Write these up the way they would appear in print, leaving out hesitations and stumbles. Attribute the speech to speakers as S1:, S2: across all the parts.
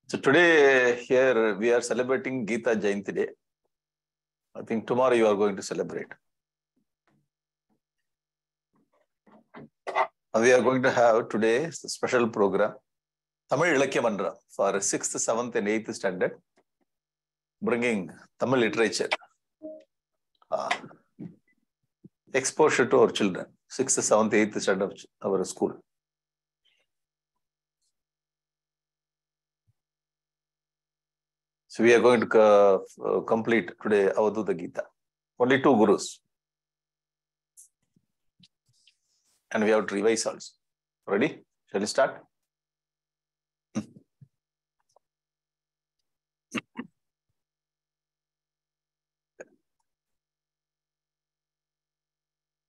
S1: So today here we are celebrating Gita Jayanti Day. I think tomorrow you are going to celebrate. We are going to have today a special program, Tamil Ilakya Mandra, for 6th, 7th and 8th standard, bringing Tamil literature, exposure to our children, 6th, 7th, 8th standard of our school. So we are going to complete today Avadhuta Gita. Only 2 gurus. And we have to revise also. Ready? Shall we start?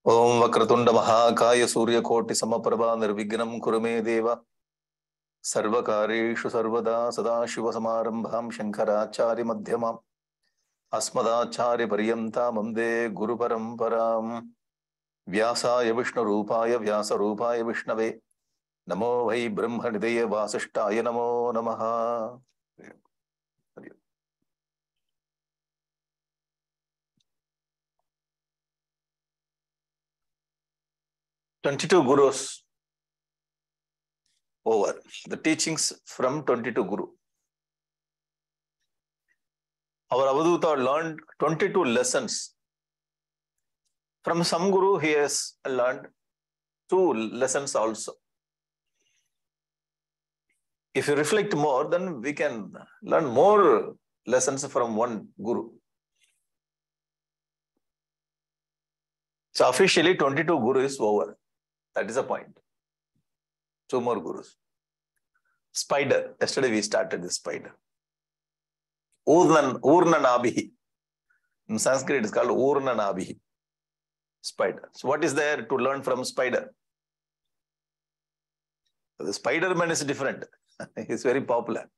S1: Om Vakratunda Mahakaya Surya Koti Samaprabha Nirvignam Kurume Deva Sarvakareshu Sarvada Sadashiva Samarambham Shankarachari Madhyamam Asmadachari Paryanta Mamde Guru Paramparam Vyasaya Vishnu Rupaya Vyasa Rupaya Vishnave Namo Vai Brahma Nidaya Vasishtaya Namo Namaha. 22 gurus over. The teachings from 22 guru. Our Avadhuta learned 22 lessons. From some guru he has learned 2 lessons also. If you reflect more, then we can learn more lessons from one guru. So officially 22 guru is over. That is the point. 2 more gurus. Spider. Yesterday we started the spider. Urnanabhi. In Sanskrit it is called Urnanabhi. Spider. So what is there to learn from spider? The Spider-Man is different. He is very popular.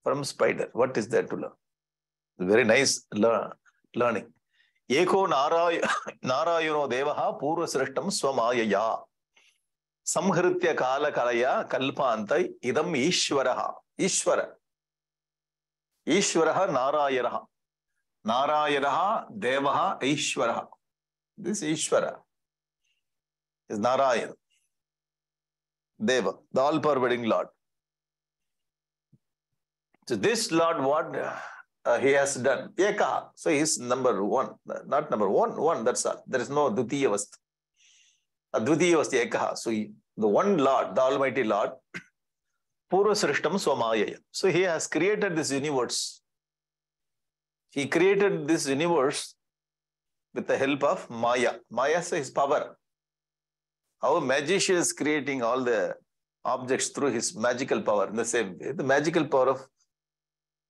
S1: From spider, what is there to learn? Very nice learning. Eko Narayano Devaha Purva Srishtam Swamayaya Samhritya Kala Kalaya Kalpantai Idam Ishwaraha. Ishwara. Ishwaraha Narayanaha. Narayanaha Devaha Ishwaraha. This Ishwara is Narayana. Deva, the all-pervading Lord. So this Lord, what he has done? Eka. So he is number 1. Not number 1, that's all. There is no Dutiya Vasti. Advitiya Vasti Eka. So the one Lord, the Almighty Lord, Purva Srishtam Swamayaya. So he has created this universe. He created this universe with the help of Maya. Maya is his power. Our magician is creating all the objects through his magical power. In the same way, the magical power of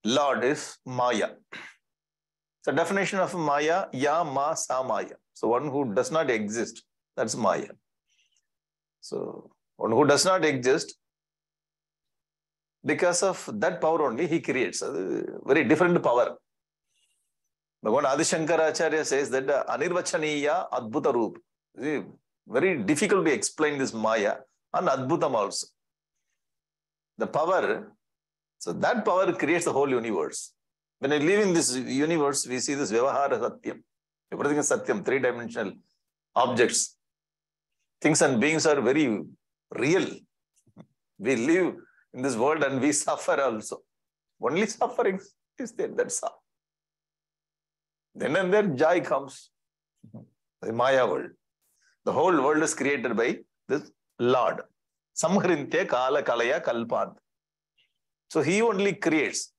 S1: Lord is Maya. So definition of Maya, Ya Ma Sa Maya. So one who does not exist, that's Maya. So one who does not exist, because of that power only he creates a very different power. Bhagavan Adi Shankaracharya says that Anirvachaniya Adbhuta Roop. Very difficult to explain this Maya and Adbhutam also. The power, so that power creates the whole universe. When we live in this universe, we see this Vyavahara Satyam. Everything is Satyam, 3-dimensional objects. Things and beings are very real. We live in this world and we suffer also. Only suffering is there, that's all. Then and then joy comes. The Maya world. The whole world is created by this Lord. Samhrintya Kala Kalaya Kalpad. So he only creates.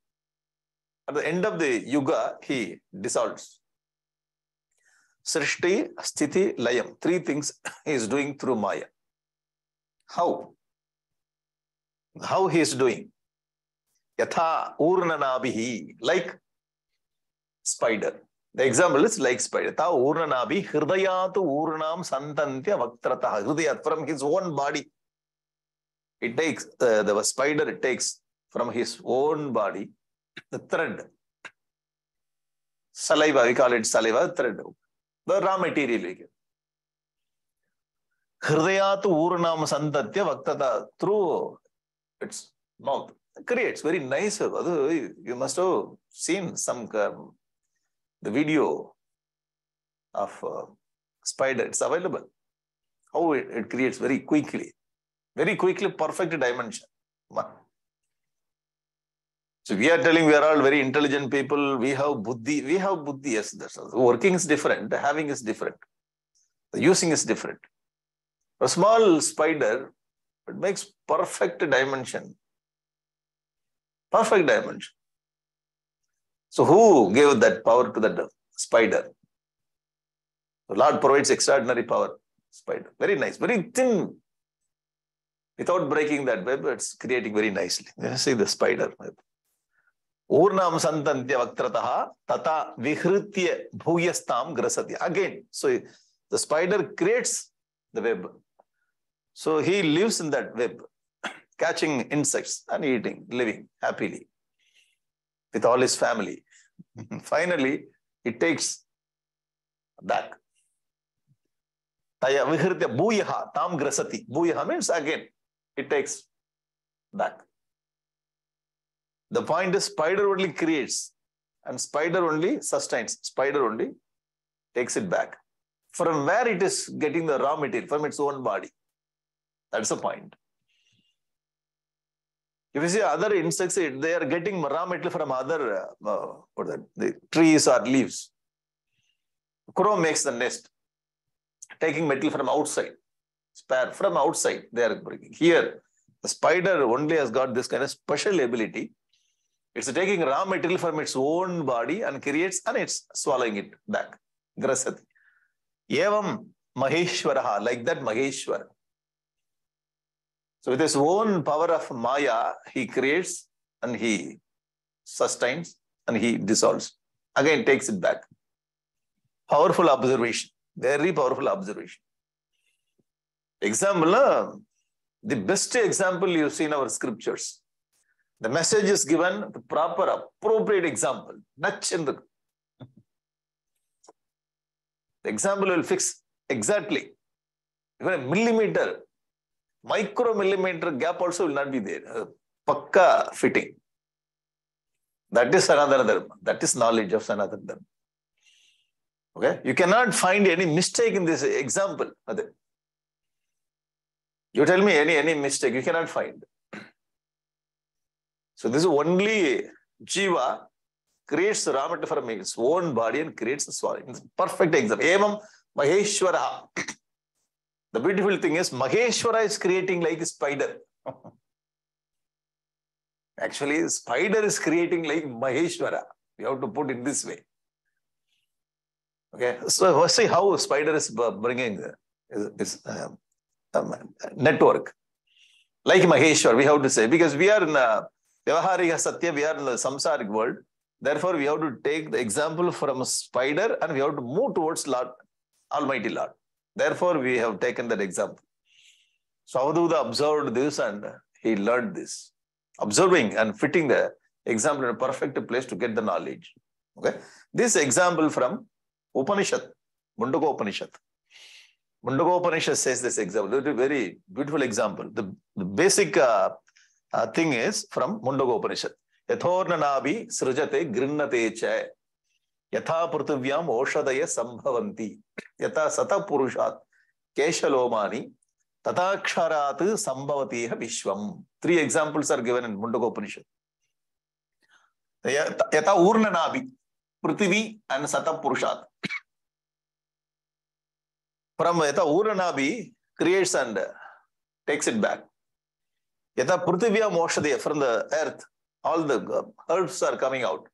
S1: At the end of the Yuga, he dissolves. Srishti, Sthiti, Layam. 3 things he is doing through Maya. How? How he is doing? Yatha Urnanabhihi. Like spider. The example is like spider. Ta Urnanabhi Hridayatu Urnam Santantya Vaktrataha. Hridayat, from his own body. It takes, the spider, it takes from his own body the thread. Saliva, we call it saliva, thread. The raw material. Hridayatu Urnam Santatya Vaktrataha. Through its mouth. Creates very nice web. You must have seen some the video of spider. It's available. How it creates very quickly, perfect dimension. So we are telling we are all very intelligent people. We have buddhi. Yes, that's all. Working is different. Having is different. The using is different. A small spider, it makes perfect dimension. Perfect dimension. So who gave that power to that spider? The Lord provides extraordinary power. Spider. Very nice. Very thin. Without breaking that web, it's creating very nicely. You see the spider web. Urnam santantya vaktrataha tata vihritya bhuyastam grasati. Again, so the spider creates the web. So he lives in that web, catching insects and eating, living happily with all his family. Finally, it takes back. Taya vihritya bhuyaha tam grasati. Bhuyaha means again, it takes back. The point is, spider only creates and spider only sustains. Spider only takes it back. From where it is getting the raw material? From its own body. That's the point. If you see other insects, they are getting raw material from other the trees or leaves. Crow makes the nest, taking material from outside. Spare from outside, they are bringing. Here, the spider only has got this kind of special ability. It's taking raw material from its own body and creates, and it's swallowing it back. Grasati. Evam Maheshwaraha, like that Maheshwara. So with his own power of Maya, he creates and he sustains and he dissolves. Again, takes it back. Powerful observation. Very powerful observation. Example, the best example you see in our scriptures. The message is given, the proper, appropriate example. The example will fix exactly. Even a millimeter, micro-millimeter gap also will not be there. Pakka fitting. That is Sanatana Dharma. That is knowledge of Sanatana Dharma. Okay? You cannot find any mistake in this example. You tell me any mistake, you cannot find. So this is only Jiva creates the raw material from its own body and creates the swallow. It's perfect example. Evam Maheshwara. The beautiful thing is Maheshwara is creating like a spider. Actually, spider is creating like Maheshwara. We have to put it this way. Okay, so see how spider is bringing this network. Like Maheshwar, we have to say, because we are in Vyavaharika Satya, we are in the samsaric world. Therefore, we have to take the example from a spider and we have to move towards Lord, Almighty Lord. Therefore, we have taken that example. So Avadhuta observed this and he learned this. Observing and fitting the example in a perfect place to get the knowledge. Okay. This example from Upanishad, Mundaka Upanishad. Mundaka Upanishad says this example. It's a very beautiful example. The basic thing is from Mundaka Upanishad. Yathornanabi srujate grinnate cha yatha pruthivyam oshadaya sambhavanti yatha sata purushat keshalomani tataksharat sambhavatiha vishwam. 3 examples are given in Mundaka Upanishad. Yatha urnanabi, pruthivi and sata purushat. From Yatha urnanabi creates and takes it back. Yatha pruthivyam oshadaya, from the earth, all the herbs are coming out.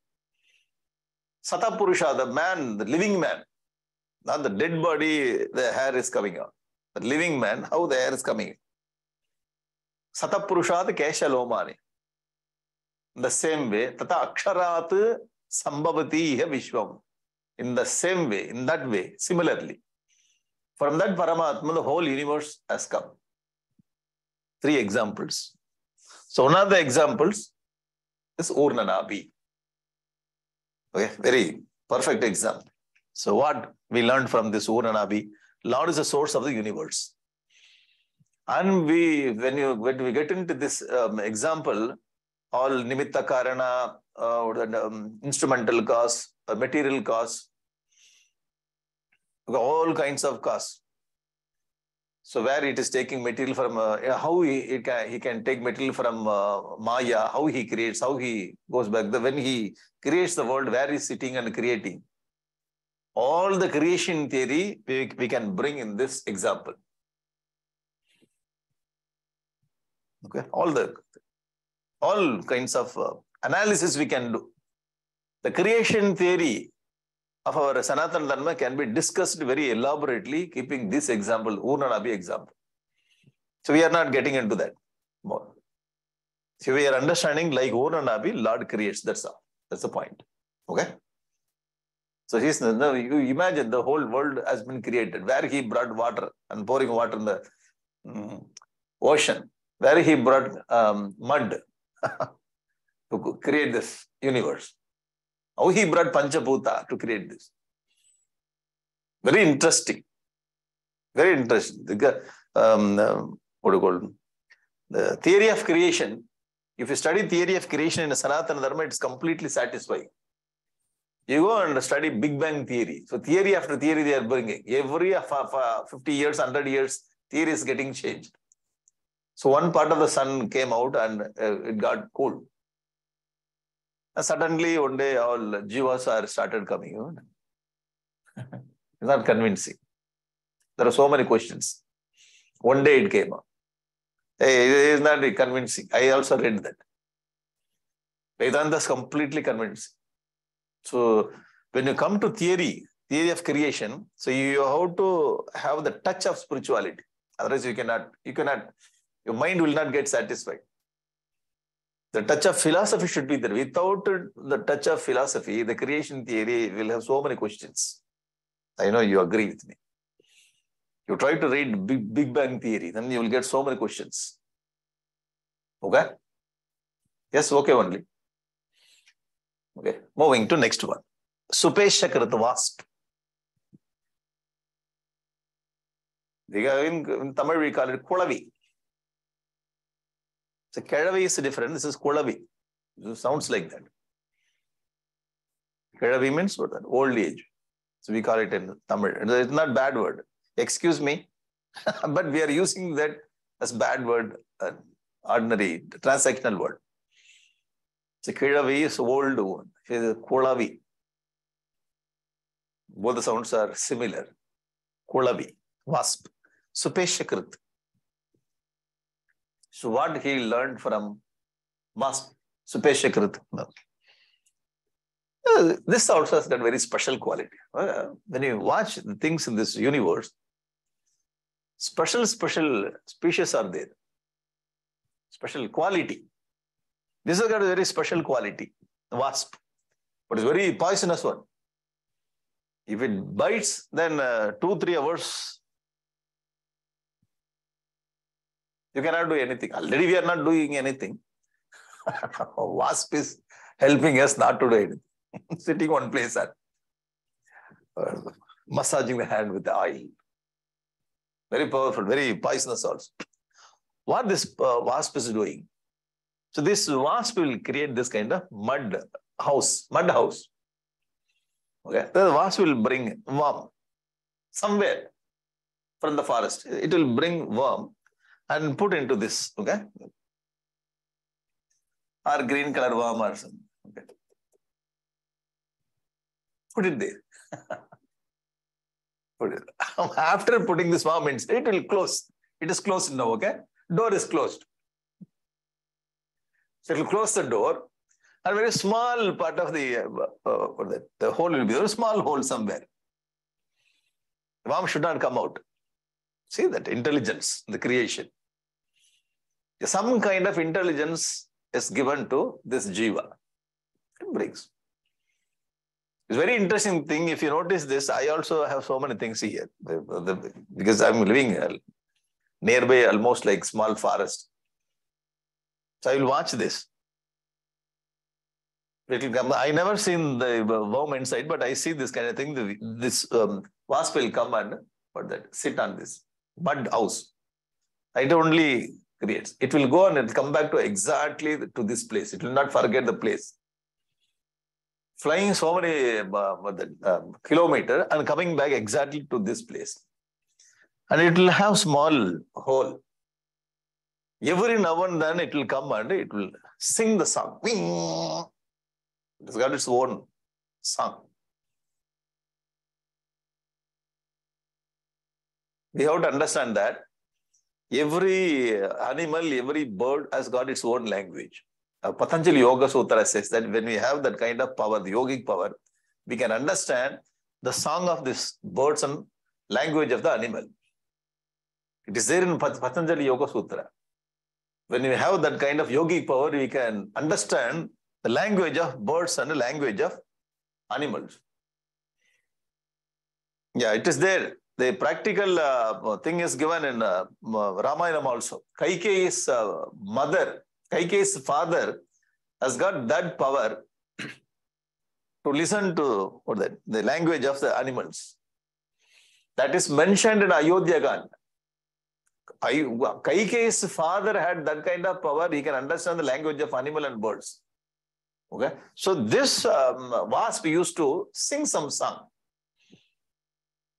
S1: Sata Purusha, the man, the living man, not the dead body, the hair is coming out. The living man, how the hair is coming in. Sata Purushat Kesha Lomani. In the same way, Tata Aksharat Sambhavati Vishwam. In the same way, in that way, similarly. From that Paramatma, the whole universe has come. 3 examples. So one of the examples is Urnanabi. Okay, very perfect example. So what we learned from this Urnanabi, Lord is the source of the universe. And when we get into this example, all nimitta karana, instrumental cause, material cause, all kinds of cause. So where it is taking material from, how he can take material from Maya, how he creates, how he goes back. When he creates the world, where he is sitting and creating. All the creation theory we can bring in this example. Okay, all kinds of analysis we can do. The creation theory of our Sanatana Dharma can be discussed very elaborately, keeping this example, Urnanabi example. So we are not getting into that more. So we are understanding like Urnanabi, Lord creates, that's all. That's the point. Okay? So you imagine the whole world has been created, where he brought water and pouring water in the ocean, where he brought mud to create this universe. How he brought Panchabhuta to create this. Very interesting. Very interesting. What do you call it? The theory of creation, if you study theory of creation in a Sanatana Dharma, it's completely satisfying. You go and study Big Bang theory. So theory after theory they are bringing. Every 50 years, 100 years, theory is getting changed. So one part of the sun came out and it got cold. And suddenly one day all jivas are started coming. It's not convincing. There are so many questions. One day it came up. Hey, it is not convincing. I also read that. Vedanta is completely convincing. So when you come to theory of creation, so you have to have the touch of spirituality. Otherwise you cannot, your mind will not get satisfied. The touch of philosophy should be there. Without the touch of philosophy, the creation theory will have so many questions. I know you agree with me. You try to read Big Bang theory, then you will get so many questions. Okay? Yes, okay only. Okay, moving to next one. Supeshakrit Wasp. In Tamil we call it Kulavi. So Kelavi is different. This is Kulavi. It sounds like that. Kelavi means what? Old age. So we call it in Tamil. It's not bad word. Excuse me. But we are using that as bad word, ordinary, transactional word. So Kelavi is old one. It is Kulavi. Both the sounds are similar. Kulavi, wasp. Supeshakrit. So what he learned from wasp, Supeshakrit. This also has got very special quality. When you watch the things in this universe, special species are there. Special quality. This has got a very special quality. Wasp. But it's very poisonous one. If it bites, then 2-3 hours, you cannot do anything. Already we are not doing anything. Wasp is helping us not to do anything. Sitting one place and massaging the hand with the oil. Very powerful, very poisonous also. What this wasp is doing? So this wasp will create this kind of mud house. Okay, the wasp will bring worm somewhere from the forest. It will bring worm and put into this. Okay, or green color worm or something. Okay, put it there. Put it. After putting this worm inside, it will close. It is closed now. Okay, door is closed. So it will close the door. A very small part of the hole will be there, a small hole somewhere. The worm should not come out. See that intelligence, the creation. Some kind of intelligence is given to this jiva. It brings. It's a very interesting thing. If you notice this, I also have so many things here because I'm living nearby, almost like small forest. So I will watch this. It will come. I never seen the worm inside, but I see this kind of thing. This wasp will come and sit on this mud house It only creates. It will go and it will come back to exactly to this place. It will not forget the place. Flying so many kilometers and coming back exactly to this place. And it will have small hole. Every now and then it will come and it will sing the song. It's got its own song. We have to understand that every animal, every bird has got its own language. Patanjali Yoga Sutra says that when we have that kind of power, the yogic power, we can understand the song of these birds and language of the animal. It is there in Patanjali Yoga Sutra. When we have that kind of yogic power, we can understand the language of birds and the language of animals. Yeah, it is there. The practical thing is given in Ramayana also. Kaikeyi's mother, Kaikeyi's father has got that power to listen to the language of the animals. That is mentioned in Ayodhya Gand. Kaikeyi's father had that kind of power. He can understand the language of animal and birds. Okay, so this wasp used to sing some song.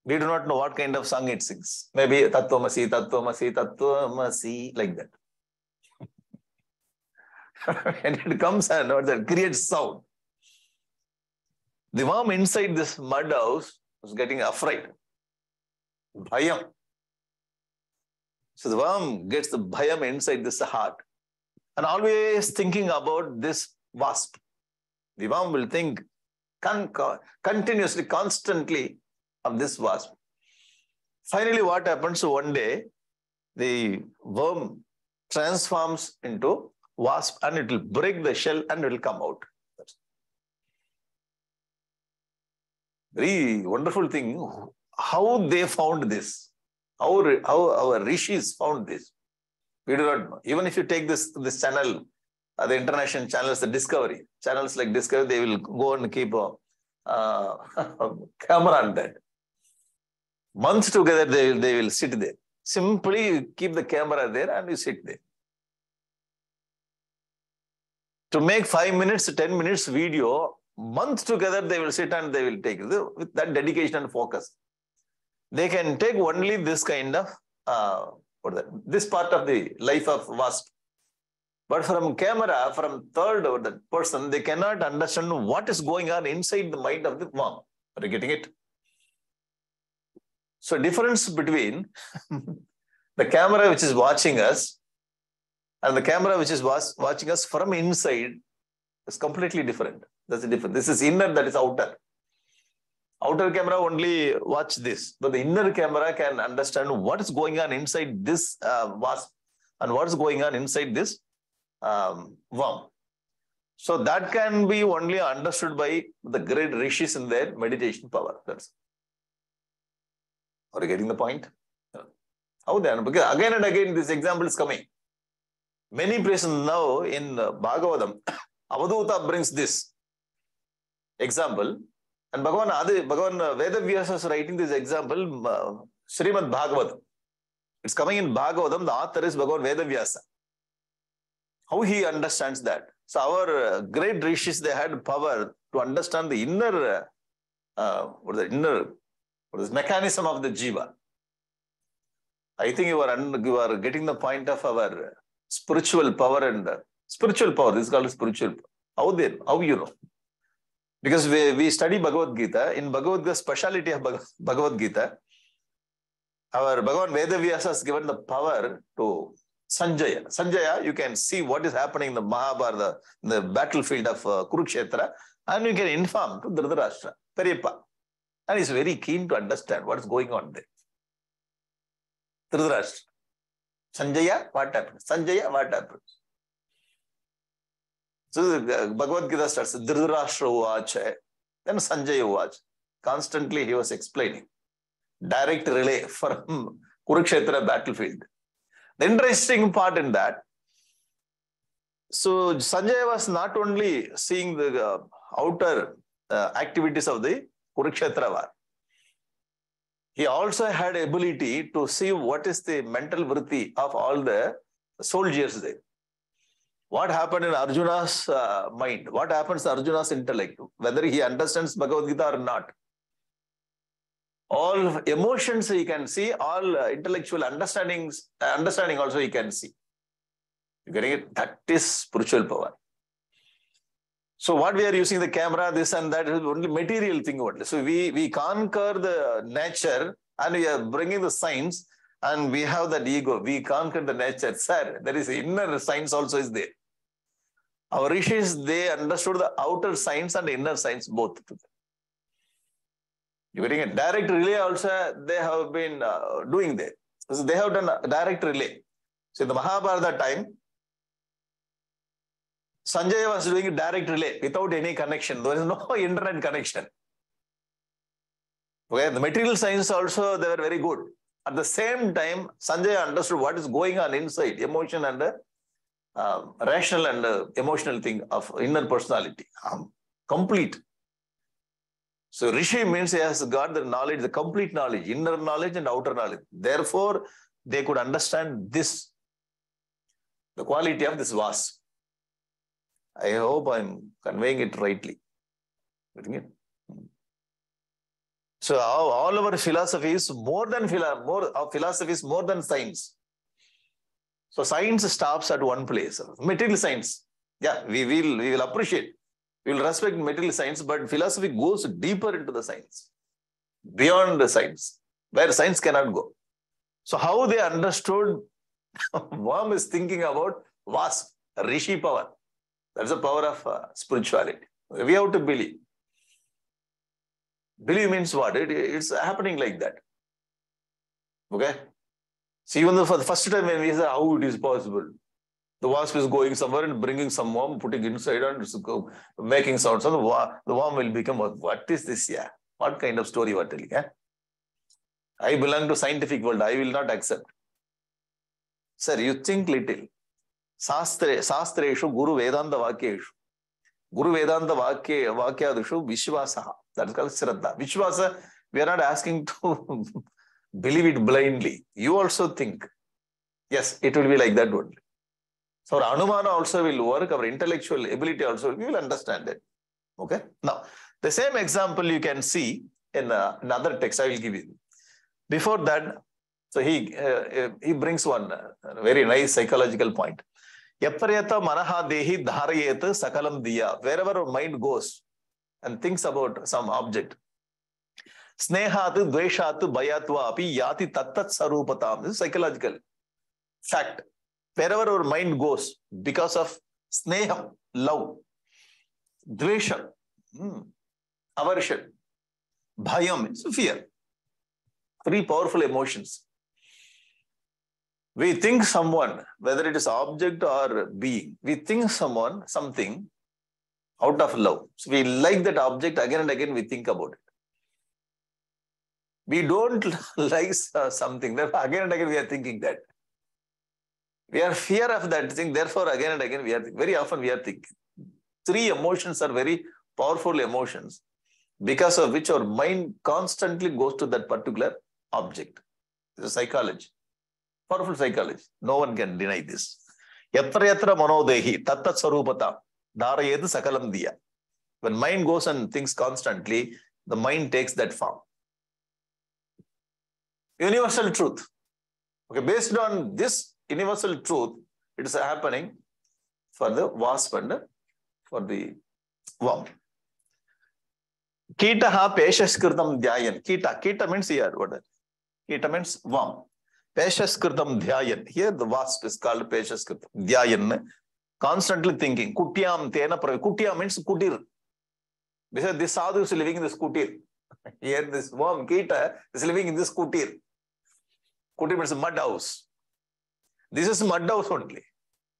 S1: We do not know what kind of song it sings. Maybe Tattvamasi, Tattvamasi, Tattvamasi, like that. And it comes and creates sound. The worm inside this mud house was getting afraid. Bhayam. So the worm gets the bhayam inside this heart and always thinking about this wasp. The worm will think continuously, constantly of this wasp. Finally, what happens? One day, the worm transforms into wasp and it will break the shell and it will come out. Very wonderful thing. How they found this? How our rishis found this? We do not know. Even if you take this channel, the international channels, the Discovery channels like Discovery, they will go and keep a camera on that. Months together, they will sit there. Simply keep the camera there and you sit there. To make 5 minutes, 10 minutes video, months together, they will sit and they will take it with that dedication and focus. They can take only this kind of, this part of the life of wasp. But from camera, from third or the person, they cannot understand what is going on inside the mind of the worm. Are you getting it? So difference between the camera which is watching us and the camera which is watching us from inside is completely different. That's the difference. This is inner, that is outer. Outer camera only watch this, but the inner camera can understand what is going on inside this wasp and what is going on inside this worm. So that can be only understood by the great rishis in their meditation power. That's. Are you getting the point? How then? Because again and again this example is coming. Many places now in Bhagavatam, Avadhuta brings this example. And Bhagavan Vedavyasa is writing this example, Srimad Bhagavatam. It's coming in Bhagavatam, the author is Bhagavan Vedavyasa. How he understands that? So our great rishis, they had power to understand the inner, mechanism of the jiva. I think you are getting the point of our spiritual power and spiritual power. This is called spiritual power. How you know? Because we study Bhagavad Gita. In Bhagavad Gita, speciality of Bhagavad Gita, our Bhagavan Vedavyasa has given the power to Sanjaya. Sanjaya, you can see what is happening in the Mahabharata, the battlefield of Kurukshetra, and you can inform to Dhritarashtra, Periyappa. And he's very keen to understand what is going on there. Dhritarashtra. Sanjaya, what happened? Sanjaya, what happened? So Bhagavad Gita starts, Dhritarashtra Uvacha, then Sanjaya Uvacha. Constantly he was explaining. Direct relay from Kurukshetra battlefield. The interesting part in that, so Sanjaya was not only seeing the outer activities of the Kurukshetra war. He also had ability to see what is the mental vritti of all the soldiers there. What happened in Arjuna's mind? What happens in Arjuna's intellect? Whether he understands Bhagavad Gita or not. All emotions he can see, all intellectual understanding also he can see. You getting it? That is spiritual power. So what we are using the camera, this and that is only material thing only. So we conquer the nature and we are bringing the science and we have that ego. We conquer the nature. Sir, there is inner science also is there. Our rishis, they understood the outer science and the inner science both. You getting a direct relay also they have been doing there. So they have done a direct relay. So in the Mahabharata time, Sanjay was doing a direct relay without any connection. There is no internet connection. Okay, the material science also, they were very good. At the same time, Sanjay understood what is going on inside, emotion and rational and emotional thing of inner personality. Complete. So Rishi means he has got the knowledge, the complete knowledge, inner knowledge and outer knowledge. Therefore, they could understand this, the quality of this vas. I hope I'm conveying it rightly. So all our philosophy is more than science. So science stops at one place. Material science. Yeah, we will appreciate. We will respect material science, but philosophy goes deeper into the science. Beyond the science, where science cannot go. So how they understood, Worm is thinking about vas, rishi power. That's the power of spirituality. We have to believe. Believe means what? It's happening like that. Okay? See, even though for the first time when we say how it is possible, the wasp is going somewhere and bringing some worm, putting inside and making sounds. So the worm will become, what is this? Yeah. What kind of story you are telling? Yeah? I belong to scientific world. I will not accept. Sir, you think little. Sastreshu Guru Vedanta Vakyeshu. Guru Vedanta Vakyadushu Vishwasaha. That's called Shraddha. Vishwasa, we are not asking to believe it blindly. You also think. Yes, it will be like that only. So our Anumana also will work, our intellectual ability also, we will understand it. Okay? Now, the same example you can see in another text I will give you. Before that, so he brings one very nice psychological point. Yaprayata manaha dehi dharayet sakalam diya. Wherever our mind goes and thinks about some object. Snehat dveshat bayatva api yati tattat sarupatam. This is psychological fact. Wherever our mind goes, because of sneham, love, dvesha, aversion, bhayam is fear. Three powerful emotions. We think someone, whether it is object or being, we think someone, something out of love. So we like that object, again and again we think about it. We don't like something, therefore again and again we are thinking that. We are fear of that thing, therefore again and again we are thinking. Very often we are thinking. Three emotions are very powerful emotions, because of which our mind constantly goes to that particular object. It's a psychology. Powerful psychology. No one can deny this. Yatra yatra manodehi tattat sarupata dharayet sakalam diya. When mind goes and thinks constantly, the mind takes that form. Universal truth. Okay, based on this universal truth, it is happening for the wasp and for the worm. Kitaha peshaskritam dhyayan. Kita means here. What? Kita means worm. Peshaskritam dhyayan. Here the wasp is called peshaskritam dhyayan. Constantly thinking. Kutyam tena pravi. Kutya means kutir. Because this sadhu is living in this kutir. Here this worm, Kita, is living in this kutir. Kutir means mud house. This is mud house only.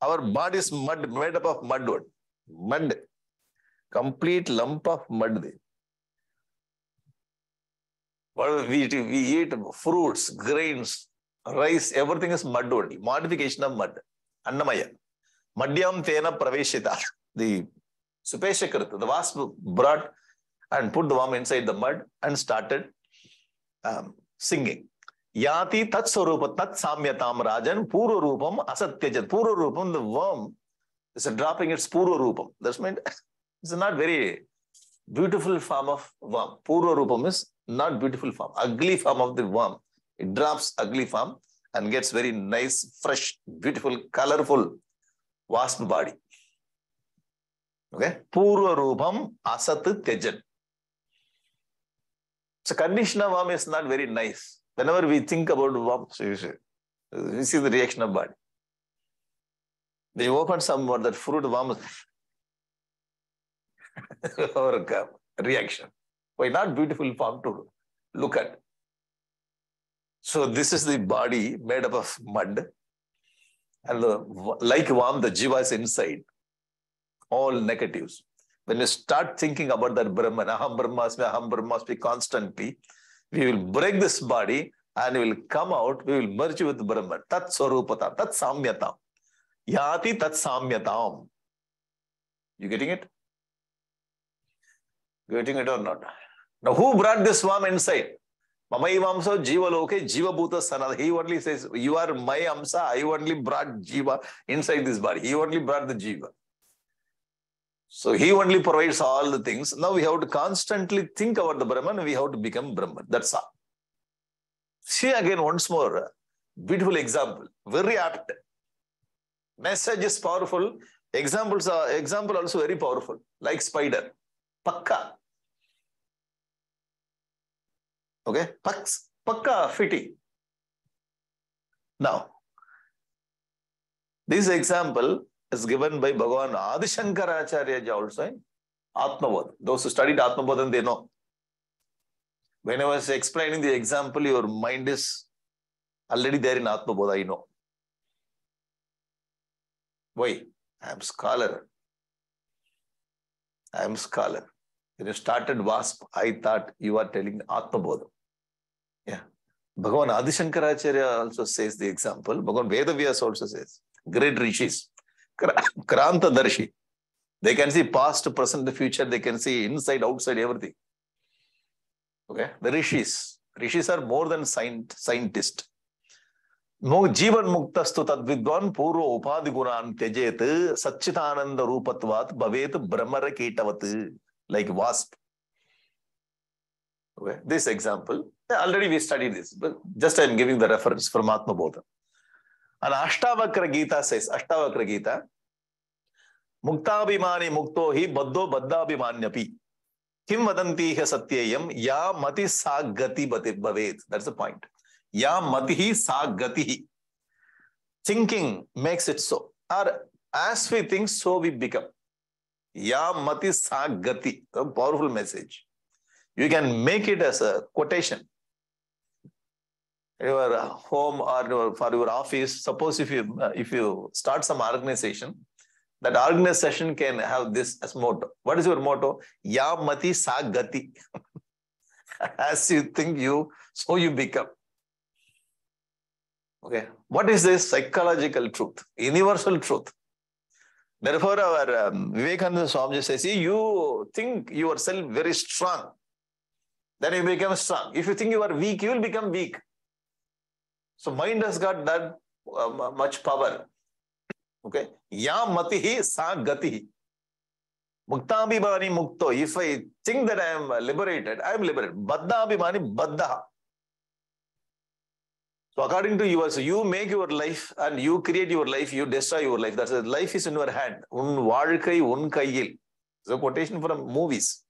S1: Our body is mud, made up of mud. Mud. Complete lump of mud. What we eat fruits, grains, rice, everything is mud only. Modification of mud. Annamaya. Madhyam tena praveshita. The Supeshakrita, the wasp brought and put the worm inside the mud and started singing. Yati tat swarupa tat samyatam rajan purva rupam asatyajat. Purva rupam, the worm is dropping its purva rupam. That's meant it's not very beautiful form of worm. Purva rupam is not beautiful form. Ugly form of the worm. It drops ugly form and gets very nice, fresh, beautiful, colorful wasp body. Okay? Purva rupam asat tyajan. So condition of worm is not very nice. Whenever we think about worm, we see the reaction of body. They open some that fruit worm or reaction. Why not beautiful form to look at? So this is the body made up of mud. And like worm, the jiva is inside. All negatives. When you start thinking about that Brahman, aham brahmasmi constantly, we will break this body and we will come out, we will merge with Brahman. Tat swarupatam, tat samyatam. Yati tat samyatam. You getting it? Getting it or not? Now who brought this worm inside? Mamaivamsa jiva loke jiva bhuta sanada. He only says, you are my amsa, I only brought jiva inside this body. He only brought the jiva. So he only provides all the things. Now we have to constantly think about the Brahman. We have to become Brahman. That's all. See again once more. Beautiful example. Very apt. Message is powerful. Example also very powerful. Like spider. Pakka. Okay. Pakka fitting. Now, this example is given by Bhagavan Adi Shankaracharya also in Atmabodha. Those who studied Atmabodha, they know. When I was explaining the example, your mind is already there in Atmabodha, I know. Why? I am scholar. I am scholar. When you started WASP, I thought you are telling Atmabodha. Yeah. Bhagavan Adi Shankaracharya also says the example. Bhagavan Vedavyas also says. Great rishis. Kranta Darshi. They can see past, present, future. They can see inside, outside, everything. Okay. The rishis. Rishis are more than scientists. Jivan muktastu tad vidwan purva upadi gunan tejet satchitananda rupatvat bhavet brahmara ketavat. Like wasp. Okay. This example. Already we studied this. But just I am giving the reference from Atmabodha. And Ashtavakra Gita says, Ashtavakra Gita, Muktabhimani mukto hi baddho baddhabhimanyapi. Kim vadanti ha satyayam ya mati sa gati bhavet. That's the point. Ya mati sa gati. Thinking makes it so. Or as we think, so we become. Ya mati sa gati. A powerful message. You can make it as a quotation. Your home or for your office, suppose if you start some organization, that organization can have this as motto. What is your motto? Ya mati sa gati. As you think so you become. Okay. What is this? Psychological truth, universal truth. Therefore, our Vivekananda Swami says, see, you think yourself very strong, then you become strong. If you think you are weak, you will become weak. So mind has got that much power. Okay. Ya matihi sa gatihi. Muktabhimani mukto. If I think that I am liberated, I am liberated. Baddhabhimani baddha. So according to yours, you make your life and you create your life, you destroy your life. That's it. Life is in your hand. Un vaalkai un kaiyil. It's a quotation from movies.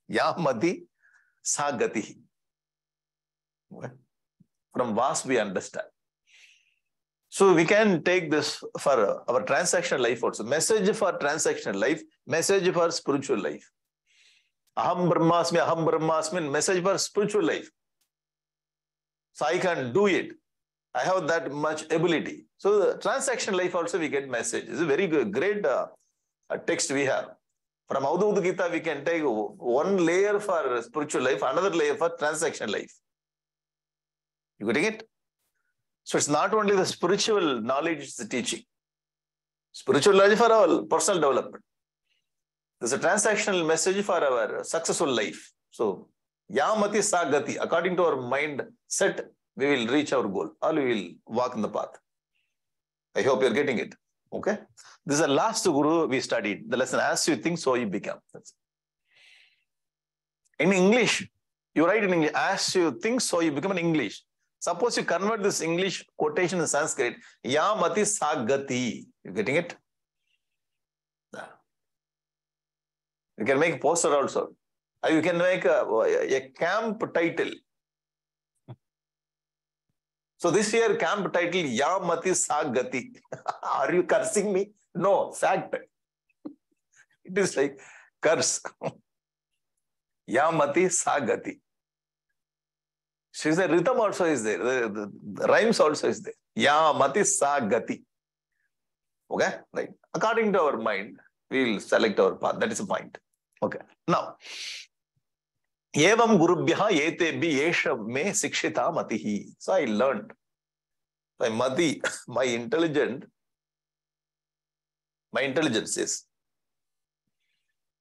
S1: Ya mati sa gatihi. Okay. From VAS we understand. So we can take this for our transactional life also. Message for transactional life, message for spiritual life. Aham brahmasmi, message for spiritual life. So I can do it. I have that much ability. So the transactional life also we get message. It's a very good, great text we have. From Avadhuta Gita we can take one layer for spiritual life, another layer for transactional life. You getting it? So it's not only the spiritual knowledge, it's the teaching. Spiritual knowledge for our personal development. There's a transactional message for our successful life. So Yamati Sagati. According to our mind set, we will reach our goal or we will walk in the path. I hope you're getting it. Okay. This is the last guru we studied. The lesson, as you think, so you become. In English, you write in English, as you think, so you become in English. Suppose you convert this English quotation in Sanskrit, Yamati Sagati. You getting it? You can make a poster also. You can make a camp title. So this year camp title, Yamati Sagati. Are you cursing me? No, fact. It is like curse. Yamati Sagati. She said rhythm also is there. The rhymes also is there. Yamati Sagati. Okay? Right. According to our mind, we will select our path. That is the point. Okay. Now, Evam Gurubhyaha Etebhi Yesha Me Sikshita Matihi. So I learned. My Mati, my intelligence is.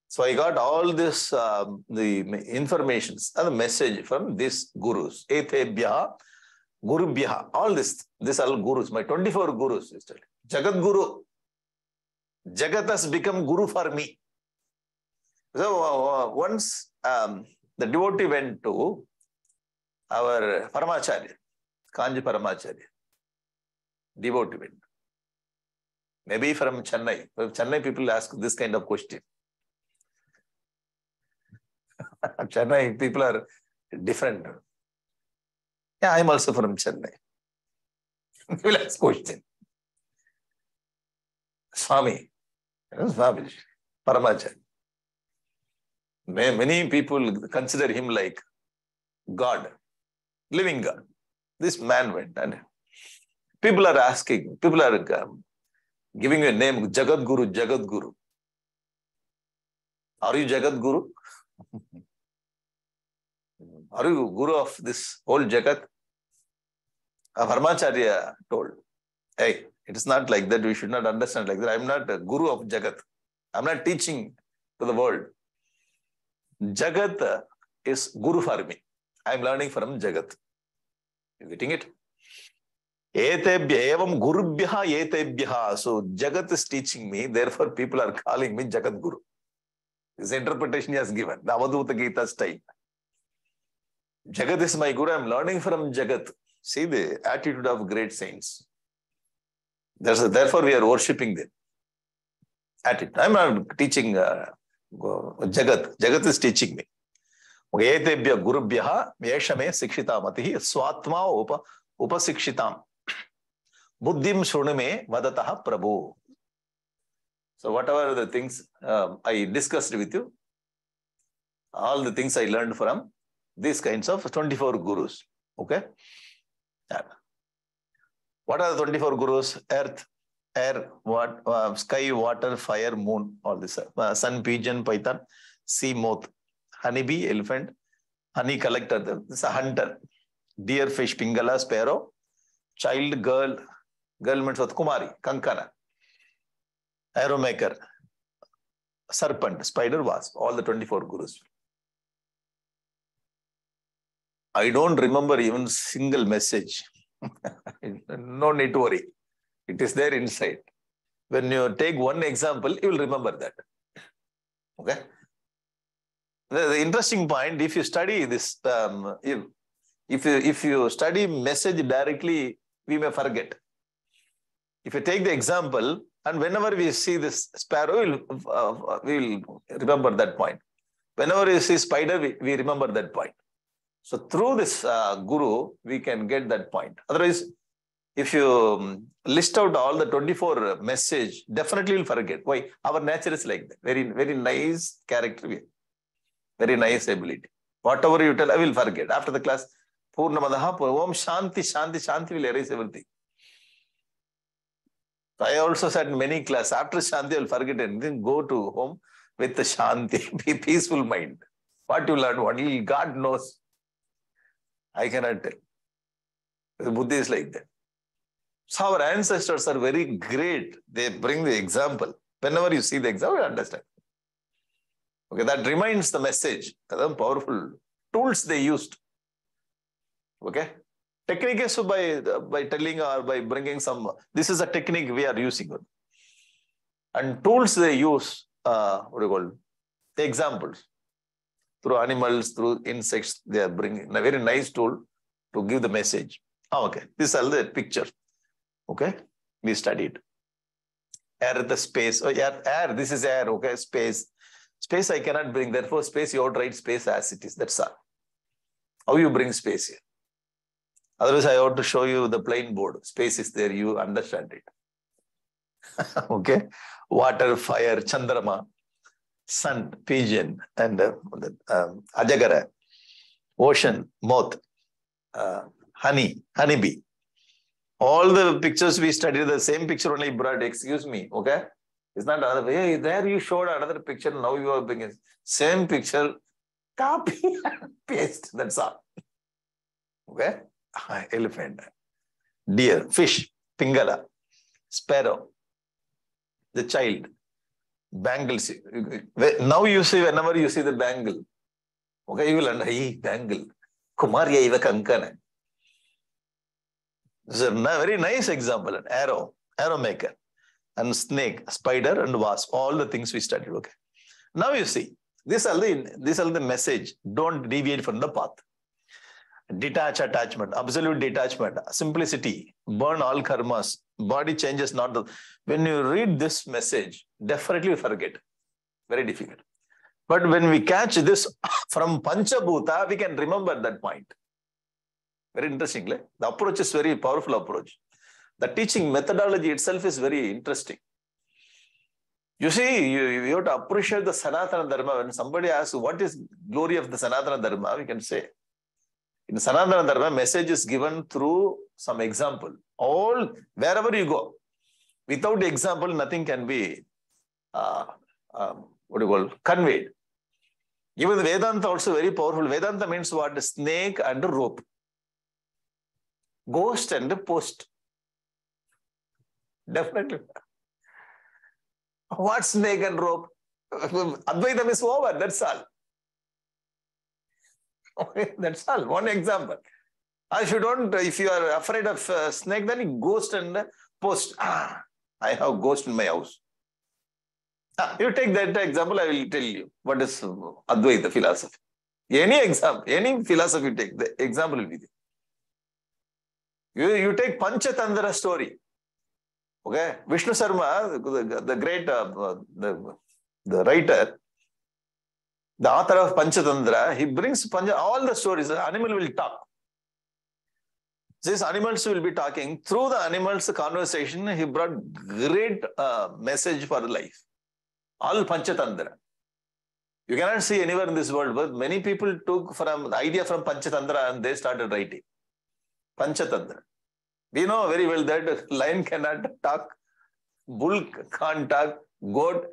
S1: So I got all this, the informations and the message from these gurus. Etebhyaha, Gurubhyaha. All this. These are all gurus. My 24 gurus. Jagat Guru. Jagat has become guru for me. So once the devotee went to our Paramacharya, Kanji Paramacharya. Devotee went. Maybe from Chennai. Chennai people ask this kind of question. Chennai people are different. Yeah, I'm also from Chennai. They will ask question. Swami, Paramacharya. Many people consider him like God, living God. This man went and people are asking, people are giving you a name, Jagat Guru, Jagat Guru. Are you Jagat Guru? Are you Guru of this whole Jagat? Paramacharya told, hey, it is not like that. We should not understand like that. I am not a Guru of Jagat. I am not teaching to the world. Jagat is Guru for me. I am learning from Jagat. You getting it? Etebhya evam Gurubhyaha etebhyaha. So Jagat is teaching me. Therefore, people are calling me Jagat Guru. This interpretation he has given. The Avadhuta Gita style. Jagat is my Guru. I am learning from Jagat. See the attitude of great saints. Therefore, we are worshipping them. Attitude. I am not teaching Jagat. Jagat is teaching me. Etebhya Gurubhyaha Yeshame Sikshita Matihi Swatma Upasikshitam Buddhim Shruname Vadataha Prabhu. So whatever the things I discussed with you, all the things I learned from these kinds of 24 gurus. Okay? Yeah. What are the 24 gurus? Earth, air, sky, water, fire, moon, all this. Sun, pigeon, python, sea, moth, honeybee, elephant, honey collector, this is a hunter, deer, fish, pingala, sparrow, child, girl means what? Kumari, kankana, arrow maker, serpent, spider, wasp, all the 24 gurus. I don't remember even single message. No need to worry. It is there inside. When you take one example, you will remember that. Okay? The interesting point, if you study this, if you study message directly, we may forget. If you take the example, and whenever we see this sparrow, we will remember that point. Whenever we see spider, we remember that point. So through this guru, we can get that point. Otherwise, if you list out all the 24 message, definitely you'll forget. Why? Our nature is like that. Very, very nice character. Very nice ability. Whatever you tell, I will forget. After the class, Purnamadaha, Om Shanti, Shanti, Shanti will erase everything. I also said in many classes, after Shanti, I will forget anything. Go to home with the Shanti, be peaceful mind. What you learn, only God knows. I cannot tell. The Buddha is like that. So our ancestors are very great. They bring the example. Whenever you see the example, you understand. Okay, that reminds the message. That's powerful tools they used. Okay. Technique is by telling or by bringing some, this is a technique we are using. And tools they use, what do you call it? The examples. Through animals, through insects, they are bringing a very nice tool to give the message. Okay. These are the pictures. Okay. We studied. Air, the space. Oh, yeah, air. This is air. Okay. Space. Space I cannot bring. Therefore, space, you have to write space as it is. That's all. How you bring space here? Otherwise, I ought to show you the plain board. Space is there. You understand it. Okay. Water, fire, chandrama, sun, pigeon, and ajagara, ocean, moth, honey, honeybee. All the pictures we studied, the same picture only brought. Excuse me. Okay. It's not another way. Hey, there you showed another picture. Now you are bringing same picture. Copy and paste. That's all. Okay. Elephant, deer, fish, pingala, sparrow, the child, bangles. Now you see, whenever you see the bangle, okay, you will understand, hey, bangle. Kumariya iva kankana. This is a very nice example. An arrow, arrow maker, and snake, spider, and wasp. All the things we studied. Okay. Now you see, these are the message. Don't deviate from the path. Detach attachment, absolute detachment, simplicity, burn all karmas, body changes not the. When you read this message, definitely forget. Very difficult. But when we catch this from Panchabhuta, we can remember that point. Very interestingly. The approach is very powerful approach. The teaching methodology itself is very interesting. You see, you have to appreciate the Sanatana Dharma. When somebody asks, what is glory of the Sanatana Dharma, we can say, in Sanatana Dharma, message is given through some example. All, wherever you go, without example, nothing can be, conveyed. Even the Vedanta also very powerful. Vedanta means what? Snake and rope. Ghost and post. Definitely. What snake and rope? Advaitam is over. That's all. Okay, that's all. One example. If you are afraid of snake, then ghost and post. I have ghost in my house. You take that example, I will tell you what is Advaita philosophy. Any example, any philosophy you take, the example will be there. You take Panchatandra story. Okay, Vishnu Sarma, the great, the writer, the author of Panchatandra, he brings all the stories. The animal will talk. These animals will be talking. Through the animals' conversation, he brought great message for life. All Panchatandra. You cannot see anywhere in this world, but many people took from the idea from Panchatandra and they started writing. Panchatandra. We know very well that lion cannot talk, bull can't talk, goat,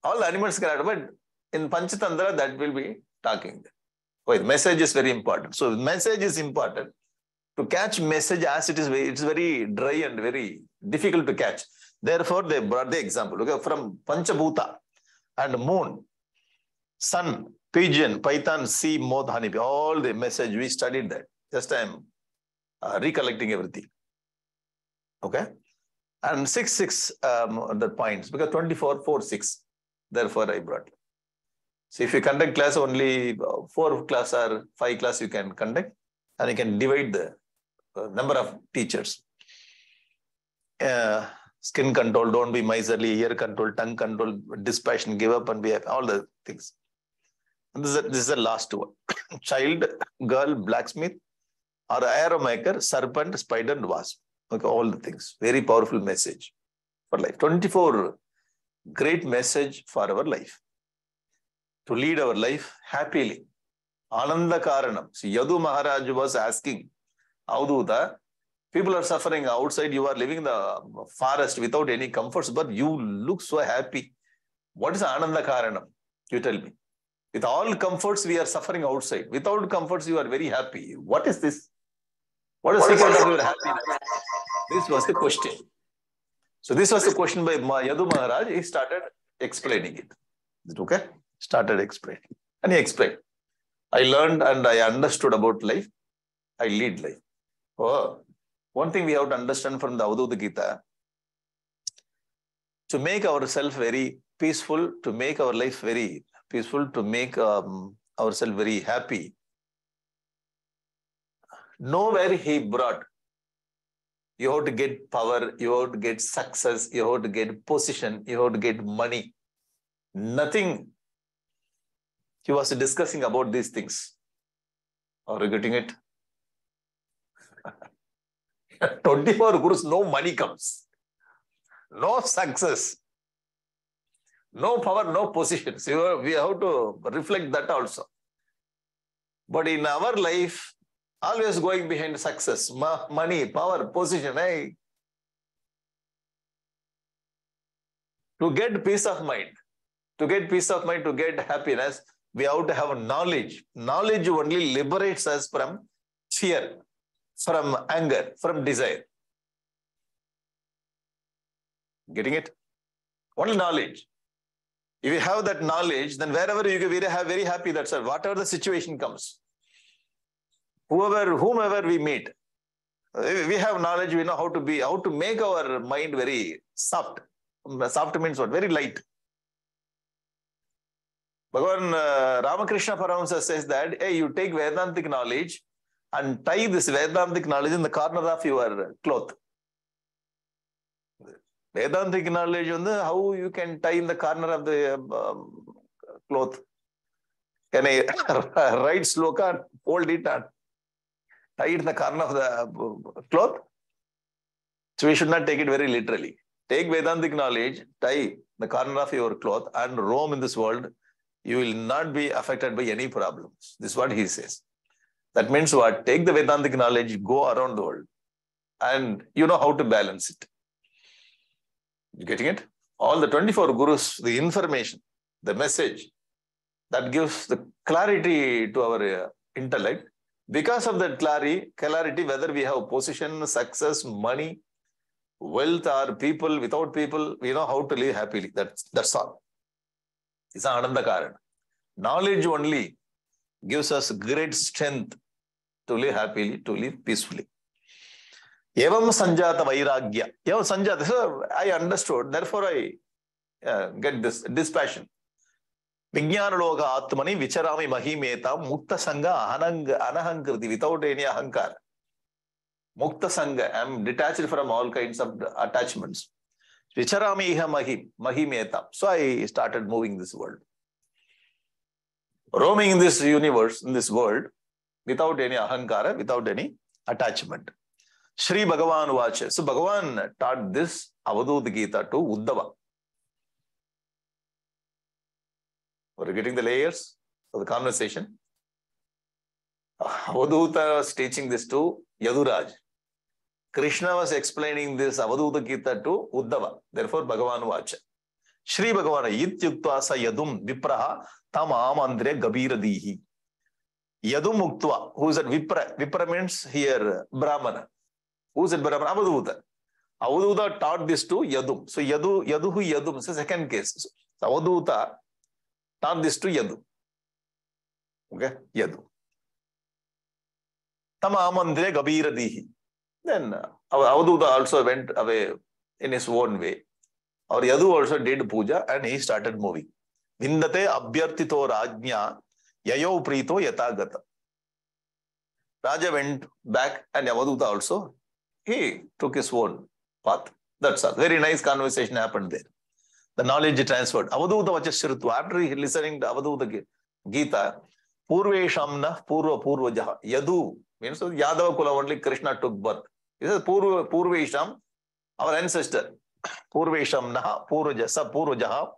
S1: all the animals cannot, but in Panchatandra that will be talking. Wait, message is very important. So message is important. To catch message as it is, it's very dry and very difficult to catch. Therefore, they brought the example. Okay, from Panchabhuta and moon, sun, pigeon, python, sea, moth, honeybee, all the message, we studied that. Just I am recollecting everything. Okay? And 6 the points, because 24, 4, 6. Therefore, I brought. So if you conduct class, only 4 class or 5 class you can conduct, and you can divide the number of teachers. Skin control, don't be miserly, ear control, tongue control, dispassion, give up and be happy, all the things. And this is the last one. Child, girl, blacksmith, or arrow maker, serpent, spider, and wasp. Okay, all the things. Very powerful message for life. 24 great message for our life. To lead our life happily. Ananda Karanam. See, Yadu Maharaj was asking, Avadhuta, people are suffering outside, you are living in the forest without any comforts, but you look so happy. What is Ananda Karanam? You tell me. With all comforts, we are suffering outside. Without comforts, you are very happy. What is this? What is the secret of your happiness? This was the question. So this was the question by Yadu Maharaj. He started explaining it. Is it okay? Started explaining. And he explained. I learned and I understood about life. I lead life. Oh, one thing we have to understand from the Avadhuta Gita, to make ourselves very peaceful, to make our life very peaceful, to make ourselves very happy. Nowhere he brought, you have to get power, you have to get success, you have to get position, you have to get money. Nothing. He was discussing about these things. Are you getting it? 24 gurus, no money comes. No success. No power, no positions. We have to reflect that also. But in our life, always going behind success, money, power, position. To get peace of mind, to get happiness, we have to have knowledge. Knowledge only liberates us from fear, from anger, from desire. Getting it? Only knowledge. If you have that knowledge, then wherever you go, have very happy, that's all. Whatever the situation comes, whomever we meet, we have knowledge, we know how to make our mind very soft. Soft means what? Very light. Bhagavan Ramakrishna Paramahamsa says that, hey, you take Vedantic knowledge and tie this Vedantic knowledge in the corner of your cloth. Vedantic knowledge, how you can tie in the corner of the cloth? Can I write sloka and fold it and tie it in the corner of the cloth? So we should not take it very literally. Take Vedantic knowledge, tie the corner of your cloth and roam in this world. You will not be affected by any problems. This is what he says. That means what? Take the Vedantic knowledge, go around the world, and you know how to balance it. You getting it? All the 24 gurus, the information, the message, that gives the clarity to our intellect. Because of that clarity, whether we have position, success, money, wealth, or people, without people, we know how to live happily. That's all. It's Ananda Karana. Knowledge only gives us great strength to live happily, to live peacefully. Evam sanjata vairagya. Evam sanjata. So I understood. Therefore, I get this dispassion. Vijnana loka atmani vicharami mahimeta mukta sangha anahankriti, without any ahankara. Mukta sangha. I am detached from all kinds of attachments. Vicharami iha mahimeta. So I started moving this world. Roaming in this universe, in this world, without any ahankara, without any attachment. Shri Bhagavan Vacha. So Bhagavan taught this Avadhuta Gita to Uddhava. Are you getting the layers of the conversation? Avadhuta was teaching this to Yaduraj. Krishna was explaining this Avadhuta Gita to Uddhava. Therefore, Bhagavan Vacha. Shri Bhagavana Yityuktva sa yadum vipraha tam amandre gabiradihi. Yadum uktva. Who is that Vipra? Vipra means here Brahmana. Who is that Brahmana? Avadhuta. Avadhuta taught this to Yadum. So Yaduhu Yadum is the second case. So Avadhuta taught this to Yadu. Okay? Yadu. Tam amandre gabiradihi. Then Avadhuta also went away in his own way. Our Yadu also did puja and he started moving. Vindate abhyartito rajnya yayo prito yatagata. Raja went back and Avadhuta also, he took his own path. That's all. Very nice conversation happened there. The knowledge transferred. Avadhuta vachashrutva. After listening to Avadhuta Gita, Purveshamna Purva Jaha. Yadu means Yadava Kula only Krishna took birth. This is Purvesham, our ancestor. Purvesham Naha Purva Jaha.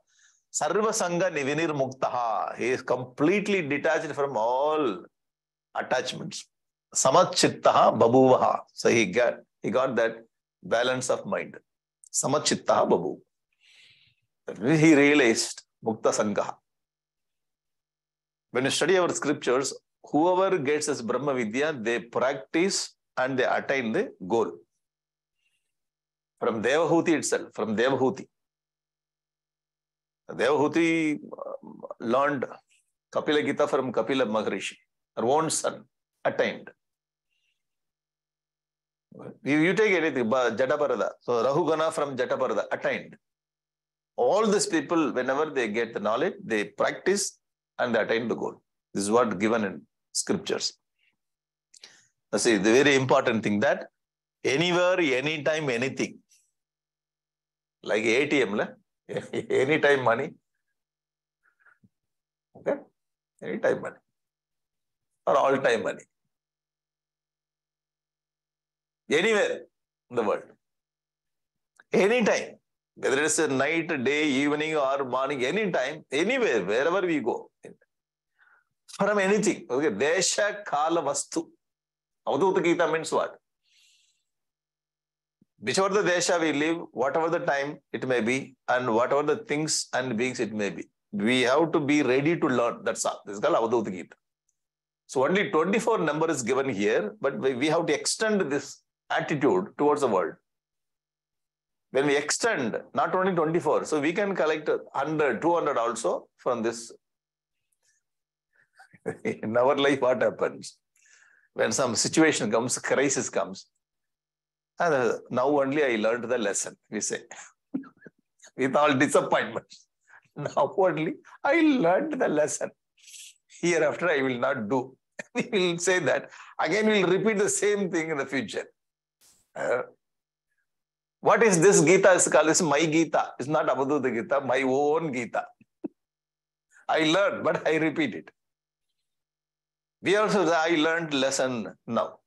S1: Sarva Sangha Nivinir Muktaha. He is completely detached from all attachments. Samachittaha Babuvaha. So he got that balance of mind. Samachittaha Babu. He realized Mukta Sangha. When you study our scriptures, whoever gets this Brahma Vidya, they practice and they attain the goal. From Devahuti itself, from Devahuti. Devahuti learned Kapila Gita from Kapila Maharishi. her own son, attained. You take anything, Jataparada. So Rahugana from Jataparada, attained. All these people, whenever they get the knowledge, they practice and they attain the goal. This is what given in scriptures. See, the very important thing that anywhere, anytime, anything. Like ATM, anytime money. Okay? Anytime money. Or all time money. Anywhere in the world. Anytime. Whether it's a night, day, evening, or morning, anytime, anywhere, wherever we go. From anything. Okay. Desha, Kala, Vastu. Avadhuta Gita means what? Whichever the Desha we live, whatever the time it may be, and whatever the things and beings it may be, we have to be ready to learn. That's all. This is called Avadhuta Gita. So only 24 number is given here, but we have to extend this attitude towards the world. When we extend, not only 24, so we can collect 100, 200 also from this. In our life, what happens? When some situation comes, crisis comes, and now only I learned the lesson, we say. With all disappointments. Now only I learned the lesson. Hereafter I will not do. We will say that. Again we will repeat the same thing in the future. What is this Gita? Is called this my Gita. It's not Avadhuta Gita, my own Gita. I learned, but I repeat it. We also say, I learned lesson now.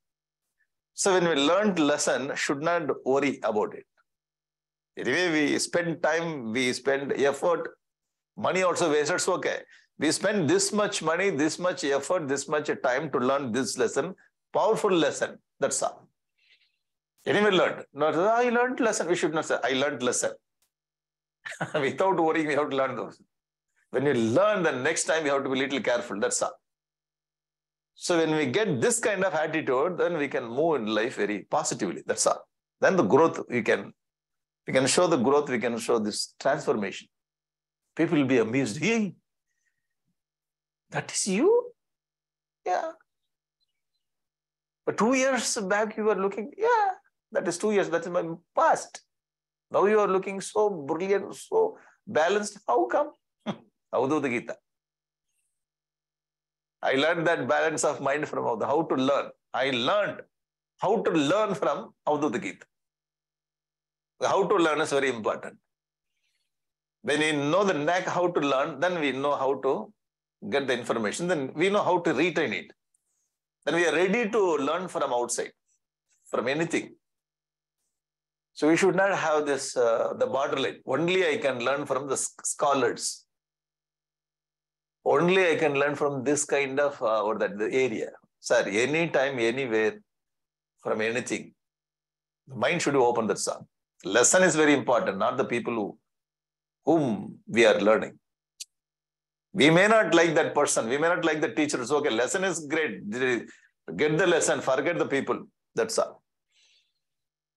S1: So when we learned lesson, should not worry about it. Anyway, we spend time, we spend effort, money also wasted, so okay. We spend this much money, this much effort, this much time to learn this lesson, powerful lesson, that's all. Anyway, learned. Not, I learned lesson, we should not say, I learned lesson. Without worrying, we have to learn those. When you learn, the next time you have to be a little careful, that's all. So when we get this kind of attitude, then we can move in life very positively. That's all. Then the growth, we can show the growth, we can show this transformation. People will be amused. Hey, that is you? Yeah. But 2 years back you were looking, yeah, that is 2 years, that is my past. Now you are looking so brilliant, so balanced. How come? Avadhuta Gita. I learned that balance of mind from how to learn. I learned how to learn from Avadhuta Gita. How to learn is very important. When we know the knack how to learn, then we know how to get the information. Then we know how to retain it. Then we are ready to learn from outside, from anything. So we should not have this, the borderline. Only I can learn from the scholars. Only I can learn from this kind of the area. Sir, anytime, anywhere, from anything. The mind should be open, that's all. Lesson is very important, not the people whom we are learning. We may not like that person. We may not like the teacher. It's okay. Lesson is great. Get the lesson. Forget the people. That's all.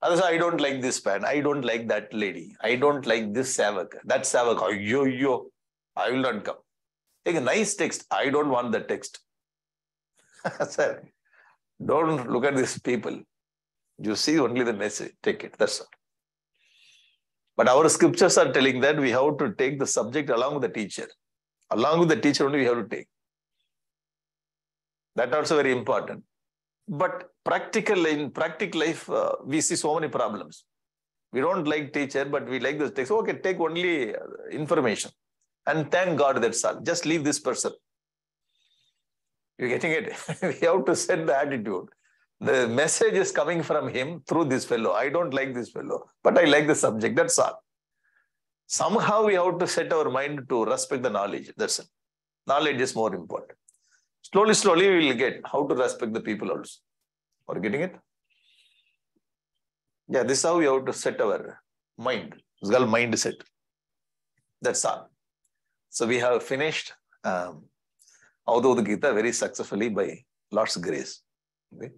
S1: Otherwise, I don't like this man. I don't like that lady. I don't like this savak. That savak. I will not come. Take a nice text. I don't want the text. Sir, don't look at these people. You see only the message. Take it. That's all. But our scriptures are telling that we have to take the subject along with the teacher. Along with the teacher only we have to take. That also very important. But in practical life, we see so many problems. We don't like teacher, but we like the text. Okay, take only information. And thank God that's all. Just leave this person. You're getting it? We have to set the attitude. The message is coming from him through this fellow. I don't like this fellow, but I like the subject. That's all. Somehow we have to set our mind to respect the knowledge. That's it. Knowledge is more important. Slowly we will get how to respect the people also. Are you getting it? Yeah, this is how we have to set our mind. It's called mindset. That's all. So we have finished Avadhuta Gita very successfully by Lord's grace. Okay?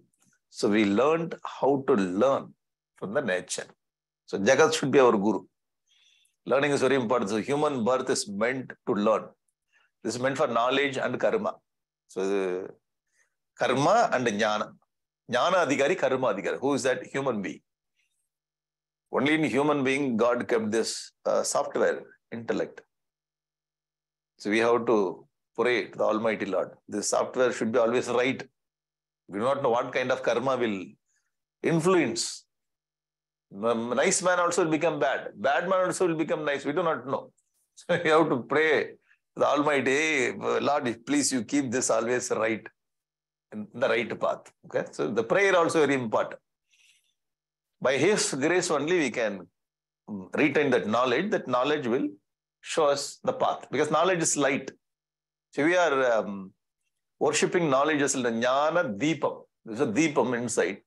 S1: So we learned how to learn from the nature. So Jagat should be our guru. Learning is very important. So human birth is meant to learn. This is meant for knowledge and karma. So Karma and Jnana. Jnana Adhikari, Karma Adhikari. Who is that? Human being. Only in human being, God kept this software, intellect. So we have to pray to the Almighty Lord. This software should be always right. We do not know what kind of karma will influence. Nice man also will become bad. Bad man also will become nice. We do not know. So we have to pray to the Almighty, hey, Lord, please you keep this always right, in the right path. Okay. So the prayer also very important. By His grace only we can retain that knowledge. That knowledge will show us the path. Because knowledge is light. So we are worshipping knowledge as the Jnana Deepam. There's a Deepam inside.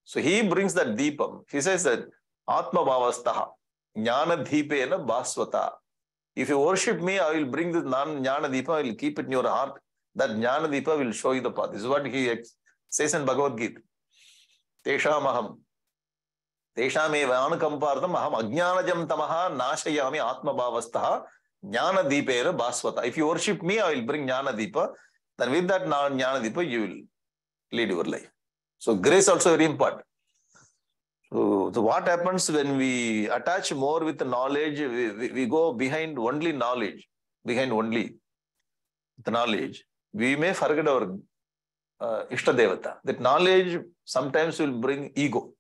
S1: So he brings that Deepam. He says that Atma Bhavastaha, Jnana Deepena Bhaswata. If you worship me, I will bring this Jnana Deepa, I will keep it in your heart. That Jnana Deepa will show you the path. This is what he says in Bhagavad Gita. Tesham aham. Tesham eva anukampartham aham ajnanajam tamaha nashayami Atma Bhavastaha Jnana Deepena Bhaswata. If you worship me, I will bring Jnana Deepa. Then with that Jnana Deepa, you will lead your life. So grace also very important. So what happens when we attach more with the knowledge, we go behind only knowledge, we may forget our Ishta Devata. That knowledge sometimes will bring ego.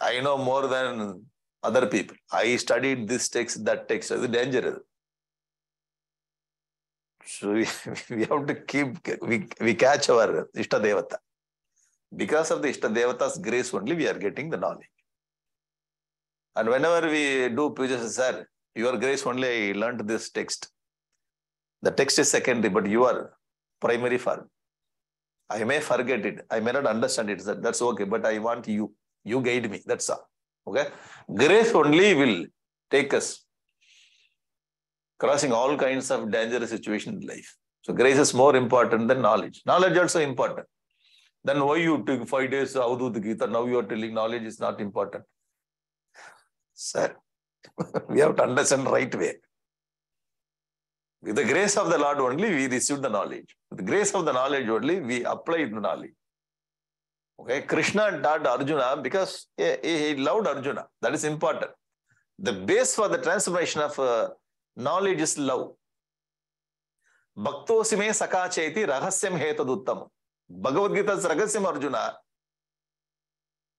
S1: I know more than other people. I studied this text, that text. It's dangerous. So we have to keep, we catch our Ishta Devata. Because of the Ishta Devata's grace only, we are getting the knowledge. And whenever we do puja, sir, your grace only I learned this text. The text is secondary, but you are primary for me. I may forget it. I may not understand it. That's okay, but I want you. You guide me. That's all. Okay? Grace only will take us crossing all kinds of dangerous situations in life. So grace is more important than knowledge. Knowledge also important. Then why you took 5 days Avadhuta Gita? Now you are telling knowledge is not important. Sir, we have to understand right way. With the grace of the Lord only, we receive the knowledge. With the grace of the knowledge only, we apply the knowledge. Okay, Krishna taught Arjuna because he loved Arjuna. That is important. The base for the transformation of knowledge is love. Bhaktosime sakacheti rahasyam hetaduttam. Bhagavad Gita's Rahasyam Arjuna.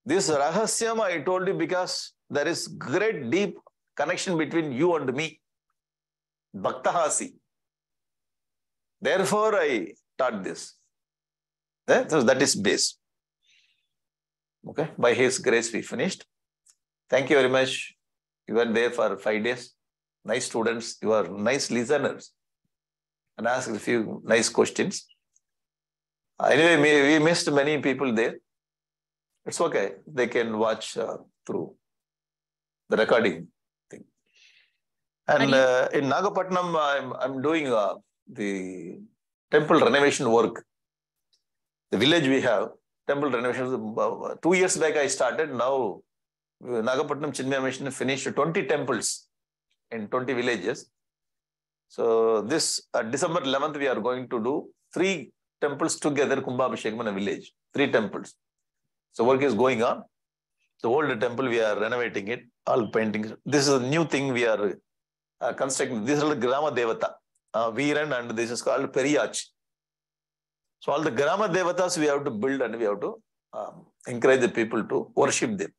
S1: This Rahasyam I told you because there is great deep connection between you and me. Bhaktahasi. Therefore I taught this. So that is base. Okay. By His grace we finished. Thank you very much. You were there for 5 days. Nice students. You are nice listeners. And asked a few nice questions. Anyway, we missed many people there. It's okay. They can watch through the recording thing. And in Nagapattinam, I'm doing the temple renovation work. The village we have, temple renovation. 2 years back I started. Now, Nagapattinam Chinmaya Mission finished 20 temples in 20 villages. So this December 11th, we are going to do 3 temples together, Kumbhabhishekam in a village. 3 temples. So work is going on. The old temple, we are renovating it, all paintings. This is a new thing we are constructing. This is the Grama Devata, Veeran, and this is called Periyach. So all the Grama Devatas we have to build and we have to encourage the people to worship them.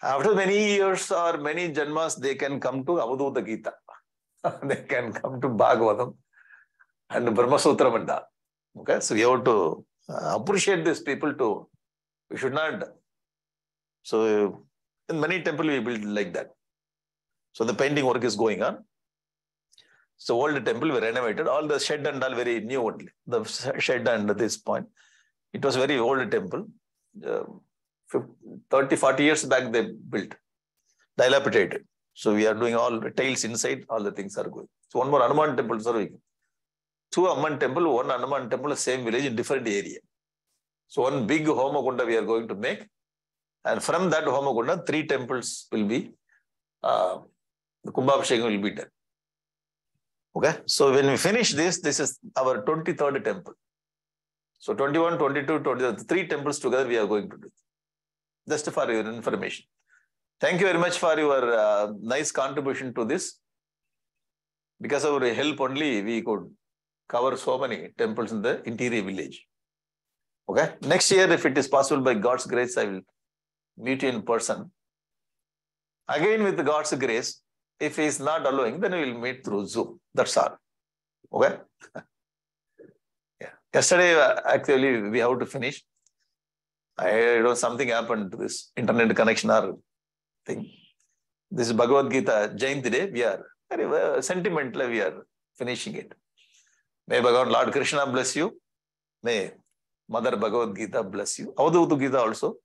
S1: After many years or many janmas, they can come to Avadhuta Gita. They can come to Bhagavatam and Brahma Sutra Manda. Okay, so we have to appreciate these people too. We should not. So in many temples we build like that. So the painting work is going on. So old temple we renovated. All the shed and all very new only. The shed and this point. It was very old temple. 30, 40 years back they built. Dilapidated. So we are doing all the tiles inside, all the things are going. So one more Hanuman temple, sir. 2 Amman temple, 1 Hanuman temple, same village in different area. So one big Homakunda we are going to make. And from that Homakunda, 3 temples will be, the Kumbhabhishekam will be done. Okay. So when we finish this, this is our 23rd temple. So 21, 22, 23, 3 temples together we are going to do. Just for your information. Thank you very much for your nice contribution to this. Because of your help only, we could cover so many temples in the interior village. Okay. Next year, if it is possible by God's grace, I will meet you in person. Again, with God's grace, if He is not allowing, then we will meet through Zoom. That's all. Okay. Yeah. Yesterday, actually, we have to finish. I don't know, something happened to this internet connection or thing. This is Bhagavad Gita Jayanti Day. We are very sentimentally, we are finishing it. May Bhagavan Lord Krishna bless you. May Mother Bhagavad Gita bless you. Avadhuta Gita also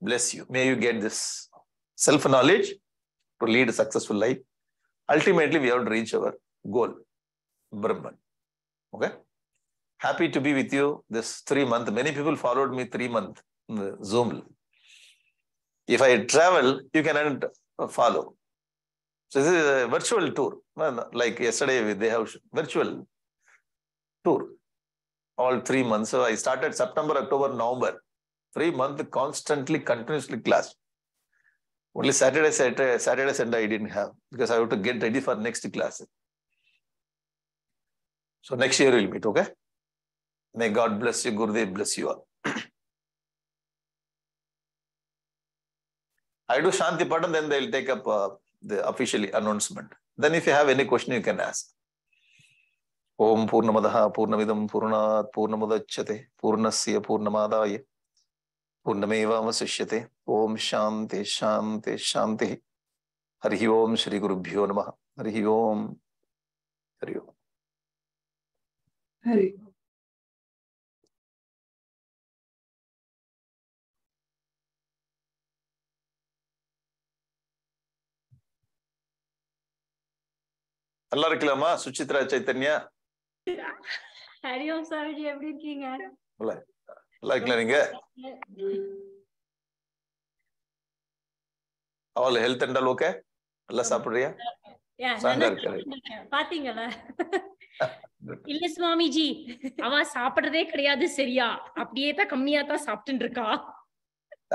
S1: bless you. May you get this self-knowledge to lead a successful life. Ultimately, we have to reach our goal, Brahman. Okay? Happy to be with you this 3 months. Many people followed me 3 months in the Zoom. If I travel, you can follow. So this is a virtual tour. Like yesterday, they have virtual tour. All 3 months. So I started September, October, November. 3 months constantly, continuously class. Only Saturday, Sunday I didn't have because I have to get ready for next class. So next year we'll meet, okay? May God bless you, Gurudev bless you all. I do Shanti Patan, then they'll take up the official announcement. Then if you have any question, you can ask. Om Purnamadaha Purnamidam Purnat Purnamudachyate Purnasya Purnamadaya Purnameva Vasishyate Om Shanti Shanti Shanti Harihi Om Shri Gurubhyo Namaha Harihi Om Harihi Om
S2: Harihi Om.
S1: நல்லா இருக்கலாமா சுசித்ரா சைத்தன்யா
S2: ஹரி ஓம் சாமிஜி எப்படி இருக்கீங்க
S1: நல்லா இருக்கலாம் நீங்க all health and all okay நல்லா சாப்பிடுறியா
S2: பாத்தீங்களா இல்ல சுவாமிஜி அவ சாப்பிடுறதே கிடையாது சரியா அப்படியே தான் கம்மியா தான் சாப்பிட்டு இருக்கா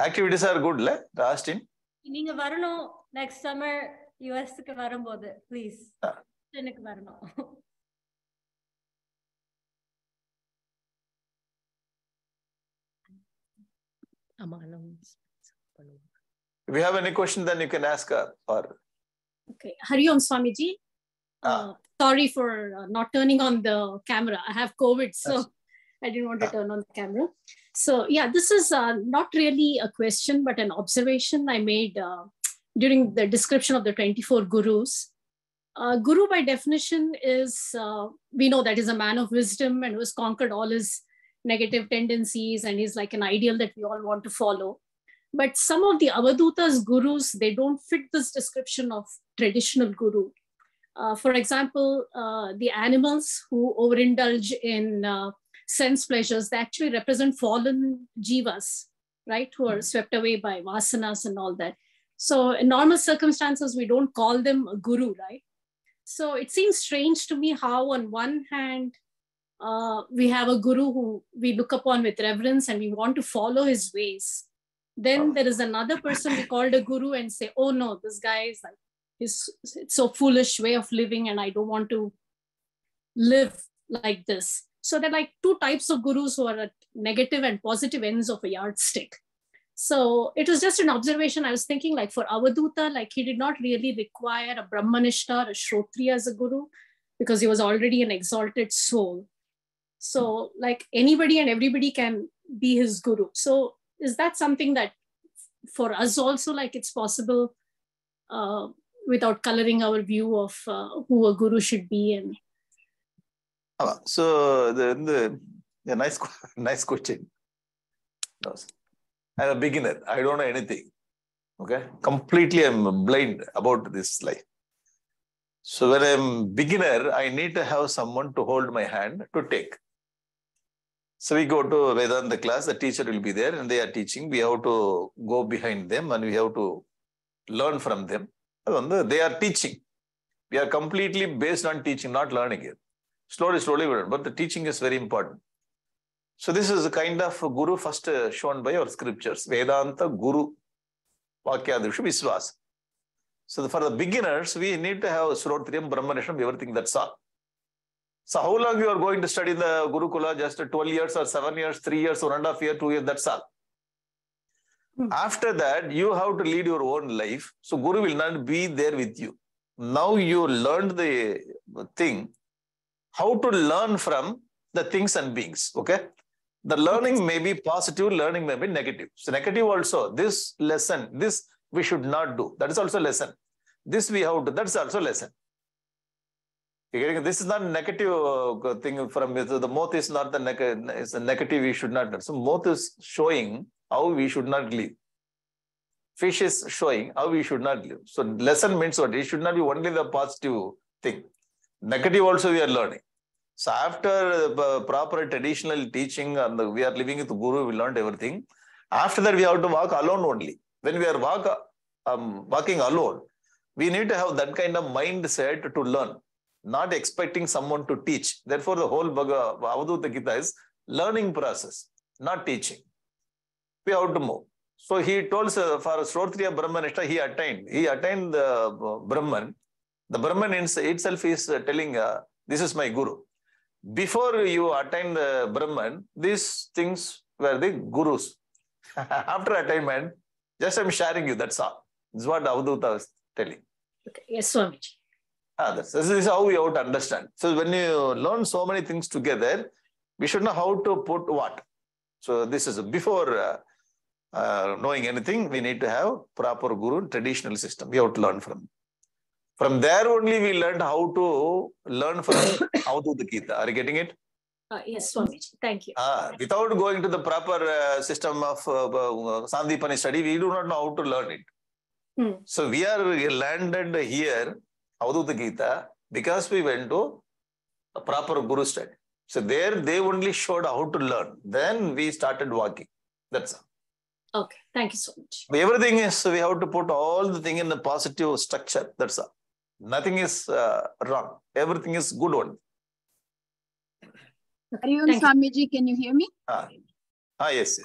S1: activities are good இல்ல ராஸ்டின்
S2: நீங்க வரணும் நெக்ஸ்ட் சம்மர் யுஎஸ்க்கு வரும்போது ப்ளீஸ் எனக்கு வரணும்
S1: if you have any question then you can ask her or
S2: okay Hari Om Swamiji sorry for not turning on the camera. I have COVID, so I didn't want to turn on the camera. So yeah, this is not really a question but an observation I made during the description of the 24 gurus. Guru by definition is, we know that is a man of wisdom and who has conquered all his negative tendencies and he's like an ideal that we all want to follow. But some of the Avadhutas gurus, they don't fit this description of traditional guru. For example, the animals who overindulge in sense pleasures, they actually represent fallen jivas, right? Who are swept away by vasanas and all that. So in normal circumstances, we don't call them a guru, right? So it seems strange to me how on one hand, we have a guru who we look upon with reverence and we want to follow his ways. Then there is another person we called a guru and say, oh no, this guy is like, it's so foolish way of living and I don't want to live like this. So there are like two types of gurus who are at negative and positive ends of a yardstick. So it was just an observation. I was thinking like for Avadhuta, like he did not really require a Brahmanishta or a Shrotriya as a guru because he was already an exalted soul. So like anybody and everybody can be his guru. So is that something that for us also, like it's possible without coloring our view of who a guru should be? And
S1: so the nice question. I'm a beginner. I don't know anything. Okay. Completely I'm blind about this life. So when I'm beginner, I need to have someone to hold my hand to take. So we go to Vedanta class, the teacher will be there and they are teaching. We have to go behind them and we have to learn from them. They are teaching. We are completely based on teaching, not learning it. Slowly, we learn. But the teaching is very important. So this is a kind of guru first shown by our scriptures. Vedanta Guru Vakyadrishu Viswas. So for the beginners, we need to have Srotriyam, Brahmanisham, everything, that's all. So how long you are going to study the Gurukula? Just 12 years or 7 years, 3 years, 1.5 years, 2 years, that's all. After that, you have to lead your own life. So Guru will not be there with you. Now you learned the thing, how to learn from the things and beings, okay? The learning may be positive, learning may be negative. So negative also, this lesson, this we should not do. That is also lesson. This we have to, that's also lesson. This is not negative thing from the mouth is not the it's a negative we should not do. So mouth is showing how we should not live. Fish is showing how we should not live. So lesson means what? It should not be only the positive thing. Negative also we are learning. So after proper traditional teaching and we are living with Guru, we learned everything. After that we have to walk alone only. When we are walking alone, we need to have that kind of mindset to learn, not expecting someone to teach. Therefore the whole Avadhuta Gita is learning process, not teaching. We have to move. So he told for Srotriya Brahmanishta, he attained the Brahman. The Brahman itself is telling, this is my Guru. Before you attain the Brahman, these things were the Gurus. After attainment, just I'm sharing you, that's all. This is what Avadhuta was telling.
S2: Okay. Yes, Swamiji.
S1: This is how we have to understand. So when you learn so many things together, we should know how to put what. So this is before knowing anything, we need to have proper Guru, traditional system. We have to learn from. From there only we learned how to learn from Avadhuta Gita. Are you getting it?
S2: Yes, Swamiji. Thank you.
S1: Without going to the proper system of Sandipani study, we do not know how to learn it. So we are landed here, Avadhuta Gita, because we went to a proper Guru study. So there they only showed how to learn. Then we started walking. That's all.
S2: Okay. Thank you so much.
S1: Everything is, we have to put all the thing in the positive structure. That's all. Nothing is wrong. Everything is good one.
S3: Swamiji, can you hear me?
S1: Yes.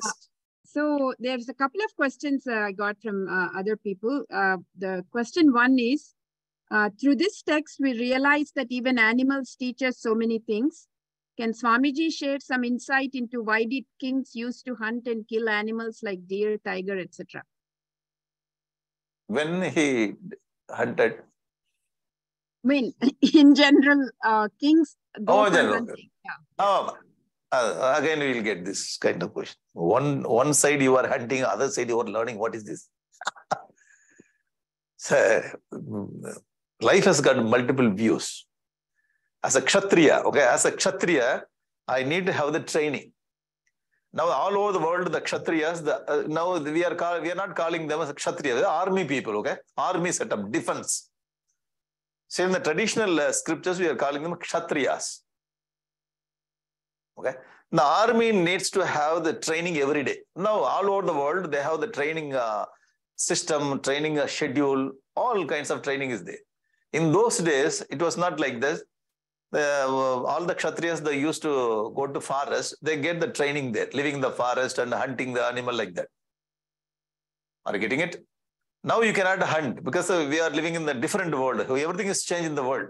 S3: So there's a couple of questions I got from other people. The question one is, through this text, we realize that even animals teach us so many things. Can Swamiji share some insight into why did kings used to hunt and kill animals like deer, tiger, etc.?
S1: When he hunted?
S3: I mean, in general, kings go for hunting.
S1: Yeah. Again, we will get this kind of question. One side you are hunting, other side you are learning. What is this? So, life has got multiple views. As a Kshatriya, I need to have the training. Now, all over the world, the Kshatriyas, now we are not calling them as Kshatriyas, army people, okay? Army setup, defense. So in the traditional scriptures, we are calling them Kshatriyas. Okay? The army needs to have the training every day. Now, all over the world, they have the training system, training schedule, all kinds of training is there. In those days, it was not like this. All the Kshatriyas, they used to go to forest, they get the training there, living in the forest and hunting the animal like that. Are you getting it? Now you cannot hunt because we are living in the different world. Everything is changed in the world.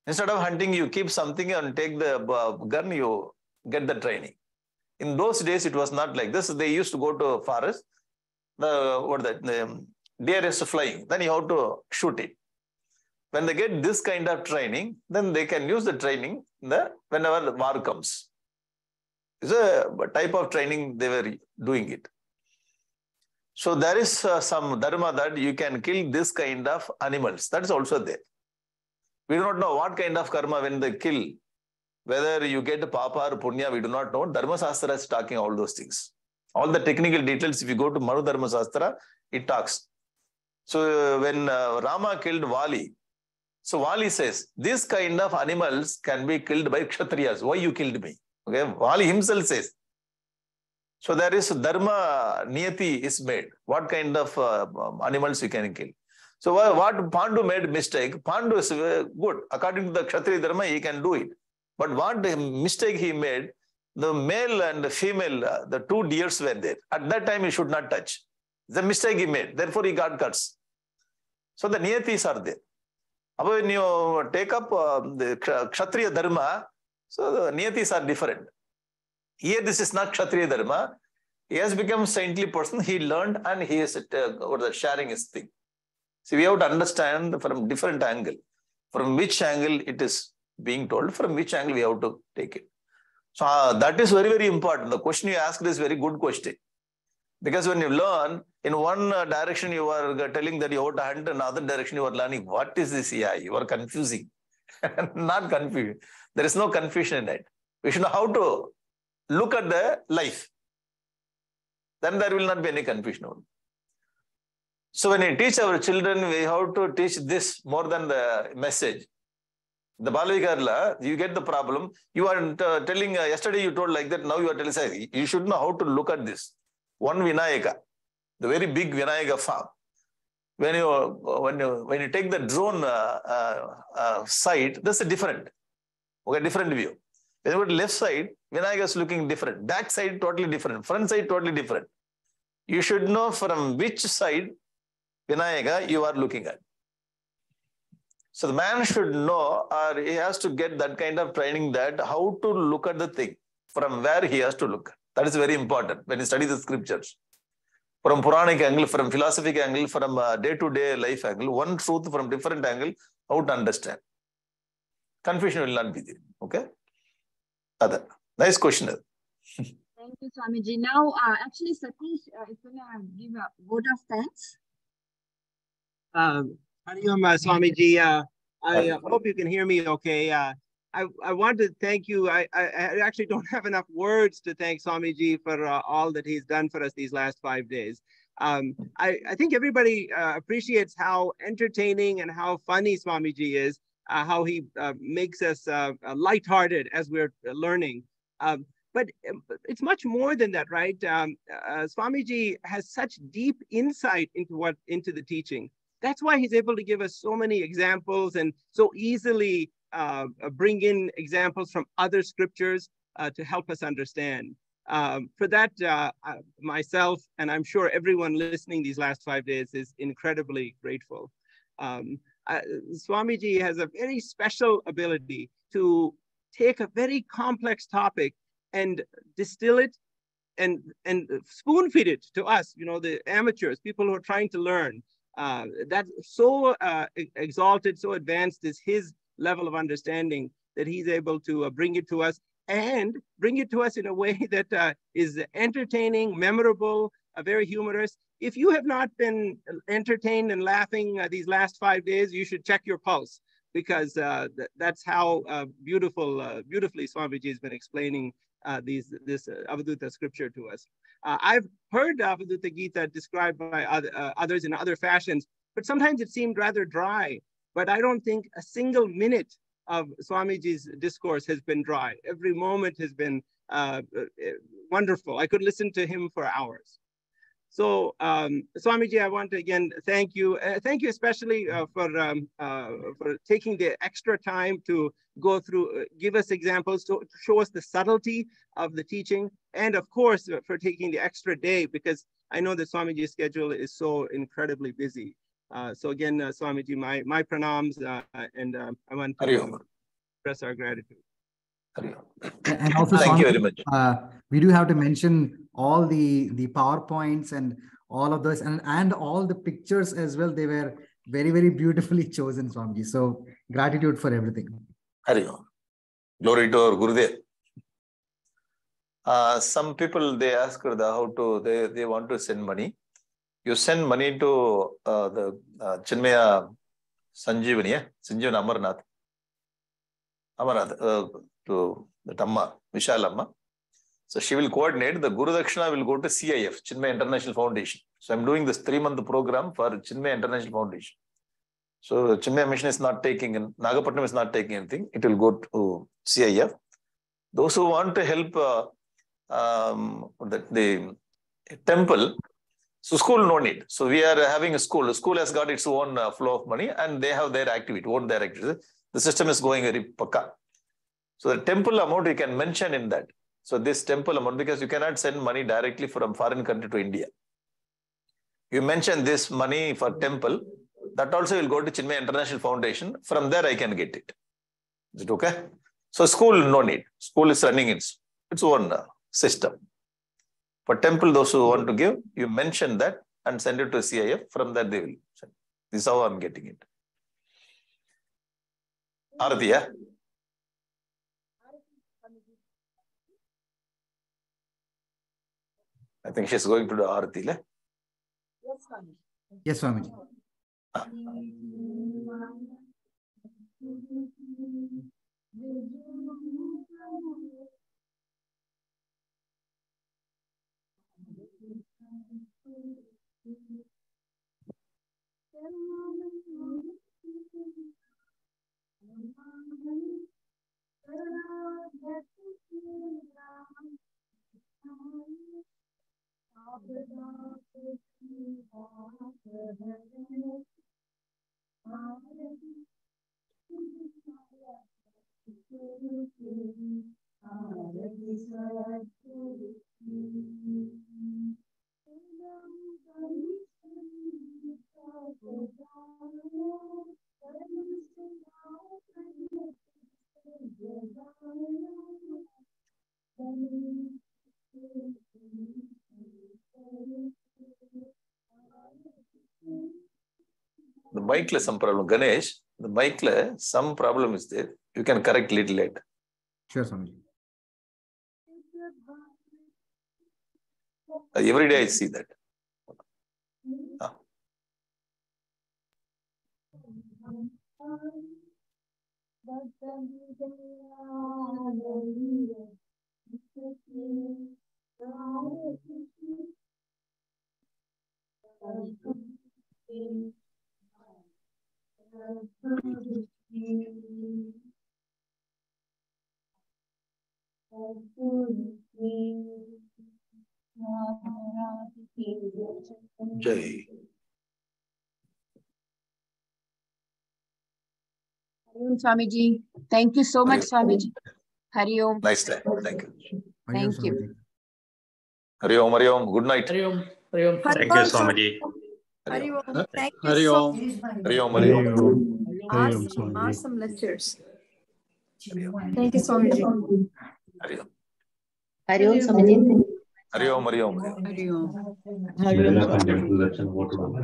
S1: Instead of hunting, you keep something and take the gun, you get the training. In those days, it was not like this. They used to go to forest. The deer is flying. Then you have to shoot it. When they get this kind of training, then they can use the training whenever the war comes. It's a type of training they were doing it. So there is some dharma that you can kill this kind of animals. That is also there. We do not know what kind of karma when they kill. Whether you get papa or punya, we do not know. Dharma Shastra is talking all those things. All the technical details, if you go to Manu Dharma Shastra, it talks. So when Rama killed Vali, so Vali says, this kind of animals can be killed by Kshatriyas. Why you killed me? Okay, Vali himself says. So there is dharma niyati is made. What kind of animals you can kill? So what Pandu made mistake, Pandu is good. According to the Kshatriya Dharma, he can do it. But what mistake he made, the male and the female, the two deers were there. At that time, he should not touch. The mistake he made. Therefore, he got cuts. So the niyatis are there. When you take up the Kshatriya Dharma, so the niyatis are different. Here, this is not Kshatriya Dharma. He has become a saintly person. He learned and he is sharing his thing. So we have to understand from different angle, from which angle it is being told, from which angle we have to take it. So that is very, very important. The question you asked is very good question. Because when you learn, in one direction you are telling that you have to hunt, in another direction you are learning. What is this? Yeah, you are confusing. Not confused. There is no confusion in it. We should know how to look at the life. Then there will not be any confusion. So when we teach our children, we have to teach this more than the message. The Balavikarla, you get the problem. You are telling, yesterday you told like that, now you are telling, you should know how to look at this. One Vinayaka, the very big Vinayaka farm. When you take the drone side, that's a different view. When you go to left side, Vinayaka is looking different. Back side, totally different. Front side, totally different. You should know from which side Vinayaka you are looking at. So the man should know, or he has to get that kind of training, that how to look at the thing, from where he has to look. That is very important when you study the scriptures. From Puranic angle, from philosophic angle, from day-to-day life angle, one truth from different angle, how to understand. Confusion will not be there. Okay? Other. Nice question.
S3: Thank you, Swamiji. Now, actually, Satish is going to give a vote of thanks.
S4: Hari Om, Swamiji. I hope you can hear me okay. I want to thank you. I actually don't have enough words to thank Swamiji for all that he's done for us these last 5 days. I think everybody appreciates how entertaining and how funny Swamiji is, how he makes us lighthearted as we're learning. But it's much more than that, right? Swamiji has such deep insight into the teaching. That's why he's able to give us so many examples and so easily bring in examples from other scriptures to help us understand. For that, myself, and I'm sure everyone listening these last 5 days is incredibly grateful. Swamiji has a very special ability to take a very complex topic and distill it and spoon feed it to us, the amateurs, people who are trying to learn. That's so exalted, so advanced is his level of understanding that he's able to bring it to us, and bring it to us in a way that is entertaining, memorable, very humorous. If you have not been entertained and laughing these last 5 days, you should check your pulse, because that's how beautifully Swamiji has been explaining this Avadhuta scripture to us. I've heard Avadhuta Gita described by others in other fashions, but sometimes it seemed rather dry. But I don't think a single minute of Swamiji's discourse has been dry. Every moment has been wonderful. I could listen to him for hours. So Swamiji, I want to again thank you. Thank you especially for taking the extra time to go through, give us examples, to show us the subtlety of the teaching, and of course for taking the extra day, because I know that Swamiji's schedule is so incredibly busy. So again, Swamiji, my pranams, and I want to express our gratitude.
S5: And also,
S1: thank
S5: Swamiji,
S1: you very much.
S5: We do have to mention all the PowerPoints and all of those, and all the pictures as well. They were very, very beautifully chosen, Swamiji. So gratitude for everything.
S1: Hari Om. Glory to our Gurudev. Some people, they ask how to, they want to send money. You send money to the Chinmaya Sanjeevani, Sanjeevani Amarnath, to the Tamma, Vishalamma. So she will coordinate. The Guru Dakshina will go to CIF, Chinmaya International Foundation. So I'm doing this 3-month program for Chinmaya International Foundation. So Chinmaya Mission is not taking, and Nagapatnam is not taking anything. It will go to CIF. Those who want to help the temple, So school no need. So we are having a school. The school has got its own flow of money and they have their activity, own their activity. The system is going very pakka. So the temple amount you can mention in that. So this temple amount, because you cannot send money directly from foreign country to India. You mention this money for temple, that also will go to Chinmay International Foundation. From there I can get it. Is it okay? So school no need. School is running its own system. For temple, those who want to give, you mention that and send it to CIF. From that they will send. This is how I'm getting it. Arati, yeah? I think she's going to do Arati. Yes,
S5: Swami. Yes, Swamiji.
S1: The mic some problem. Ganesh, the mic some problem is there. You can correct little later.
S5: Sure, Swamiji.
S1: Every day I see that. Jai.
S3: Hari Om, Swamiji. Thank you so much, Swamiji. Hari Om.
S1: Nice time. Thank you.
S3: Thank you.
S1: Hari Om, Hari Om. Good night.
S6: Hari Om. Hari Om.
S7: Thank you, Swamiji.
S3: Hari Om. Thank you
S6: Hari
S3: so
S6: Om.
S1: Hari Om, Hari Om.
S2: Awesome, awesome lectures. Thank you, Swamiji.
S1: Hari Om.
S8: Hari Om, Swamiji.
S1: Hari Om, Hari Om.
S3: Hari Om.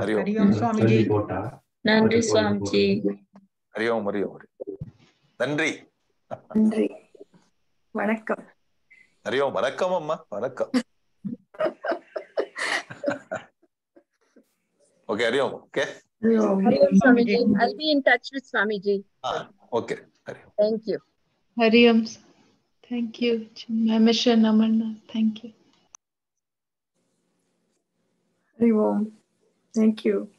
S1: Hari Om,
S3: Swamiji.
S8: Nandri, Swamiji.
S1: Hari Om, Hari Om. Nandri.
S2: Nandri. Vanakkam.
S1: Hari Om, Vanakkam, Amma. Vanakkam. Okay, Hari Om. Okay.
S3: Hari Om, Swamiji. I'll be in touch with Swamiji.
S1: Okay. Hari Om.
S3: Thank you.
S9: Hari Om. Thank you. My mission, Amarnath. Thank you.
S2: Hari Om. Thank you.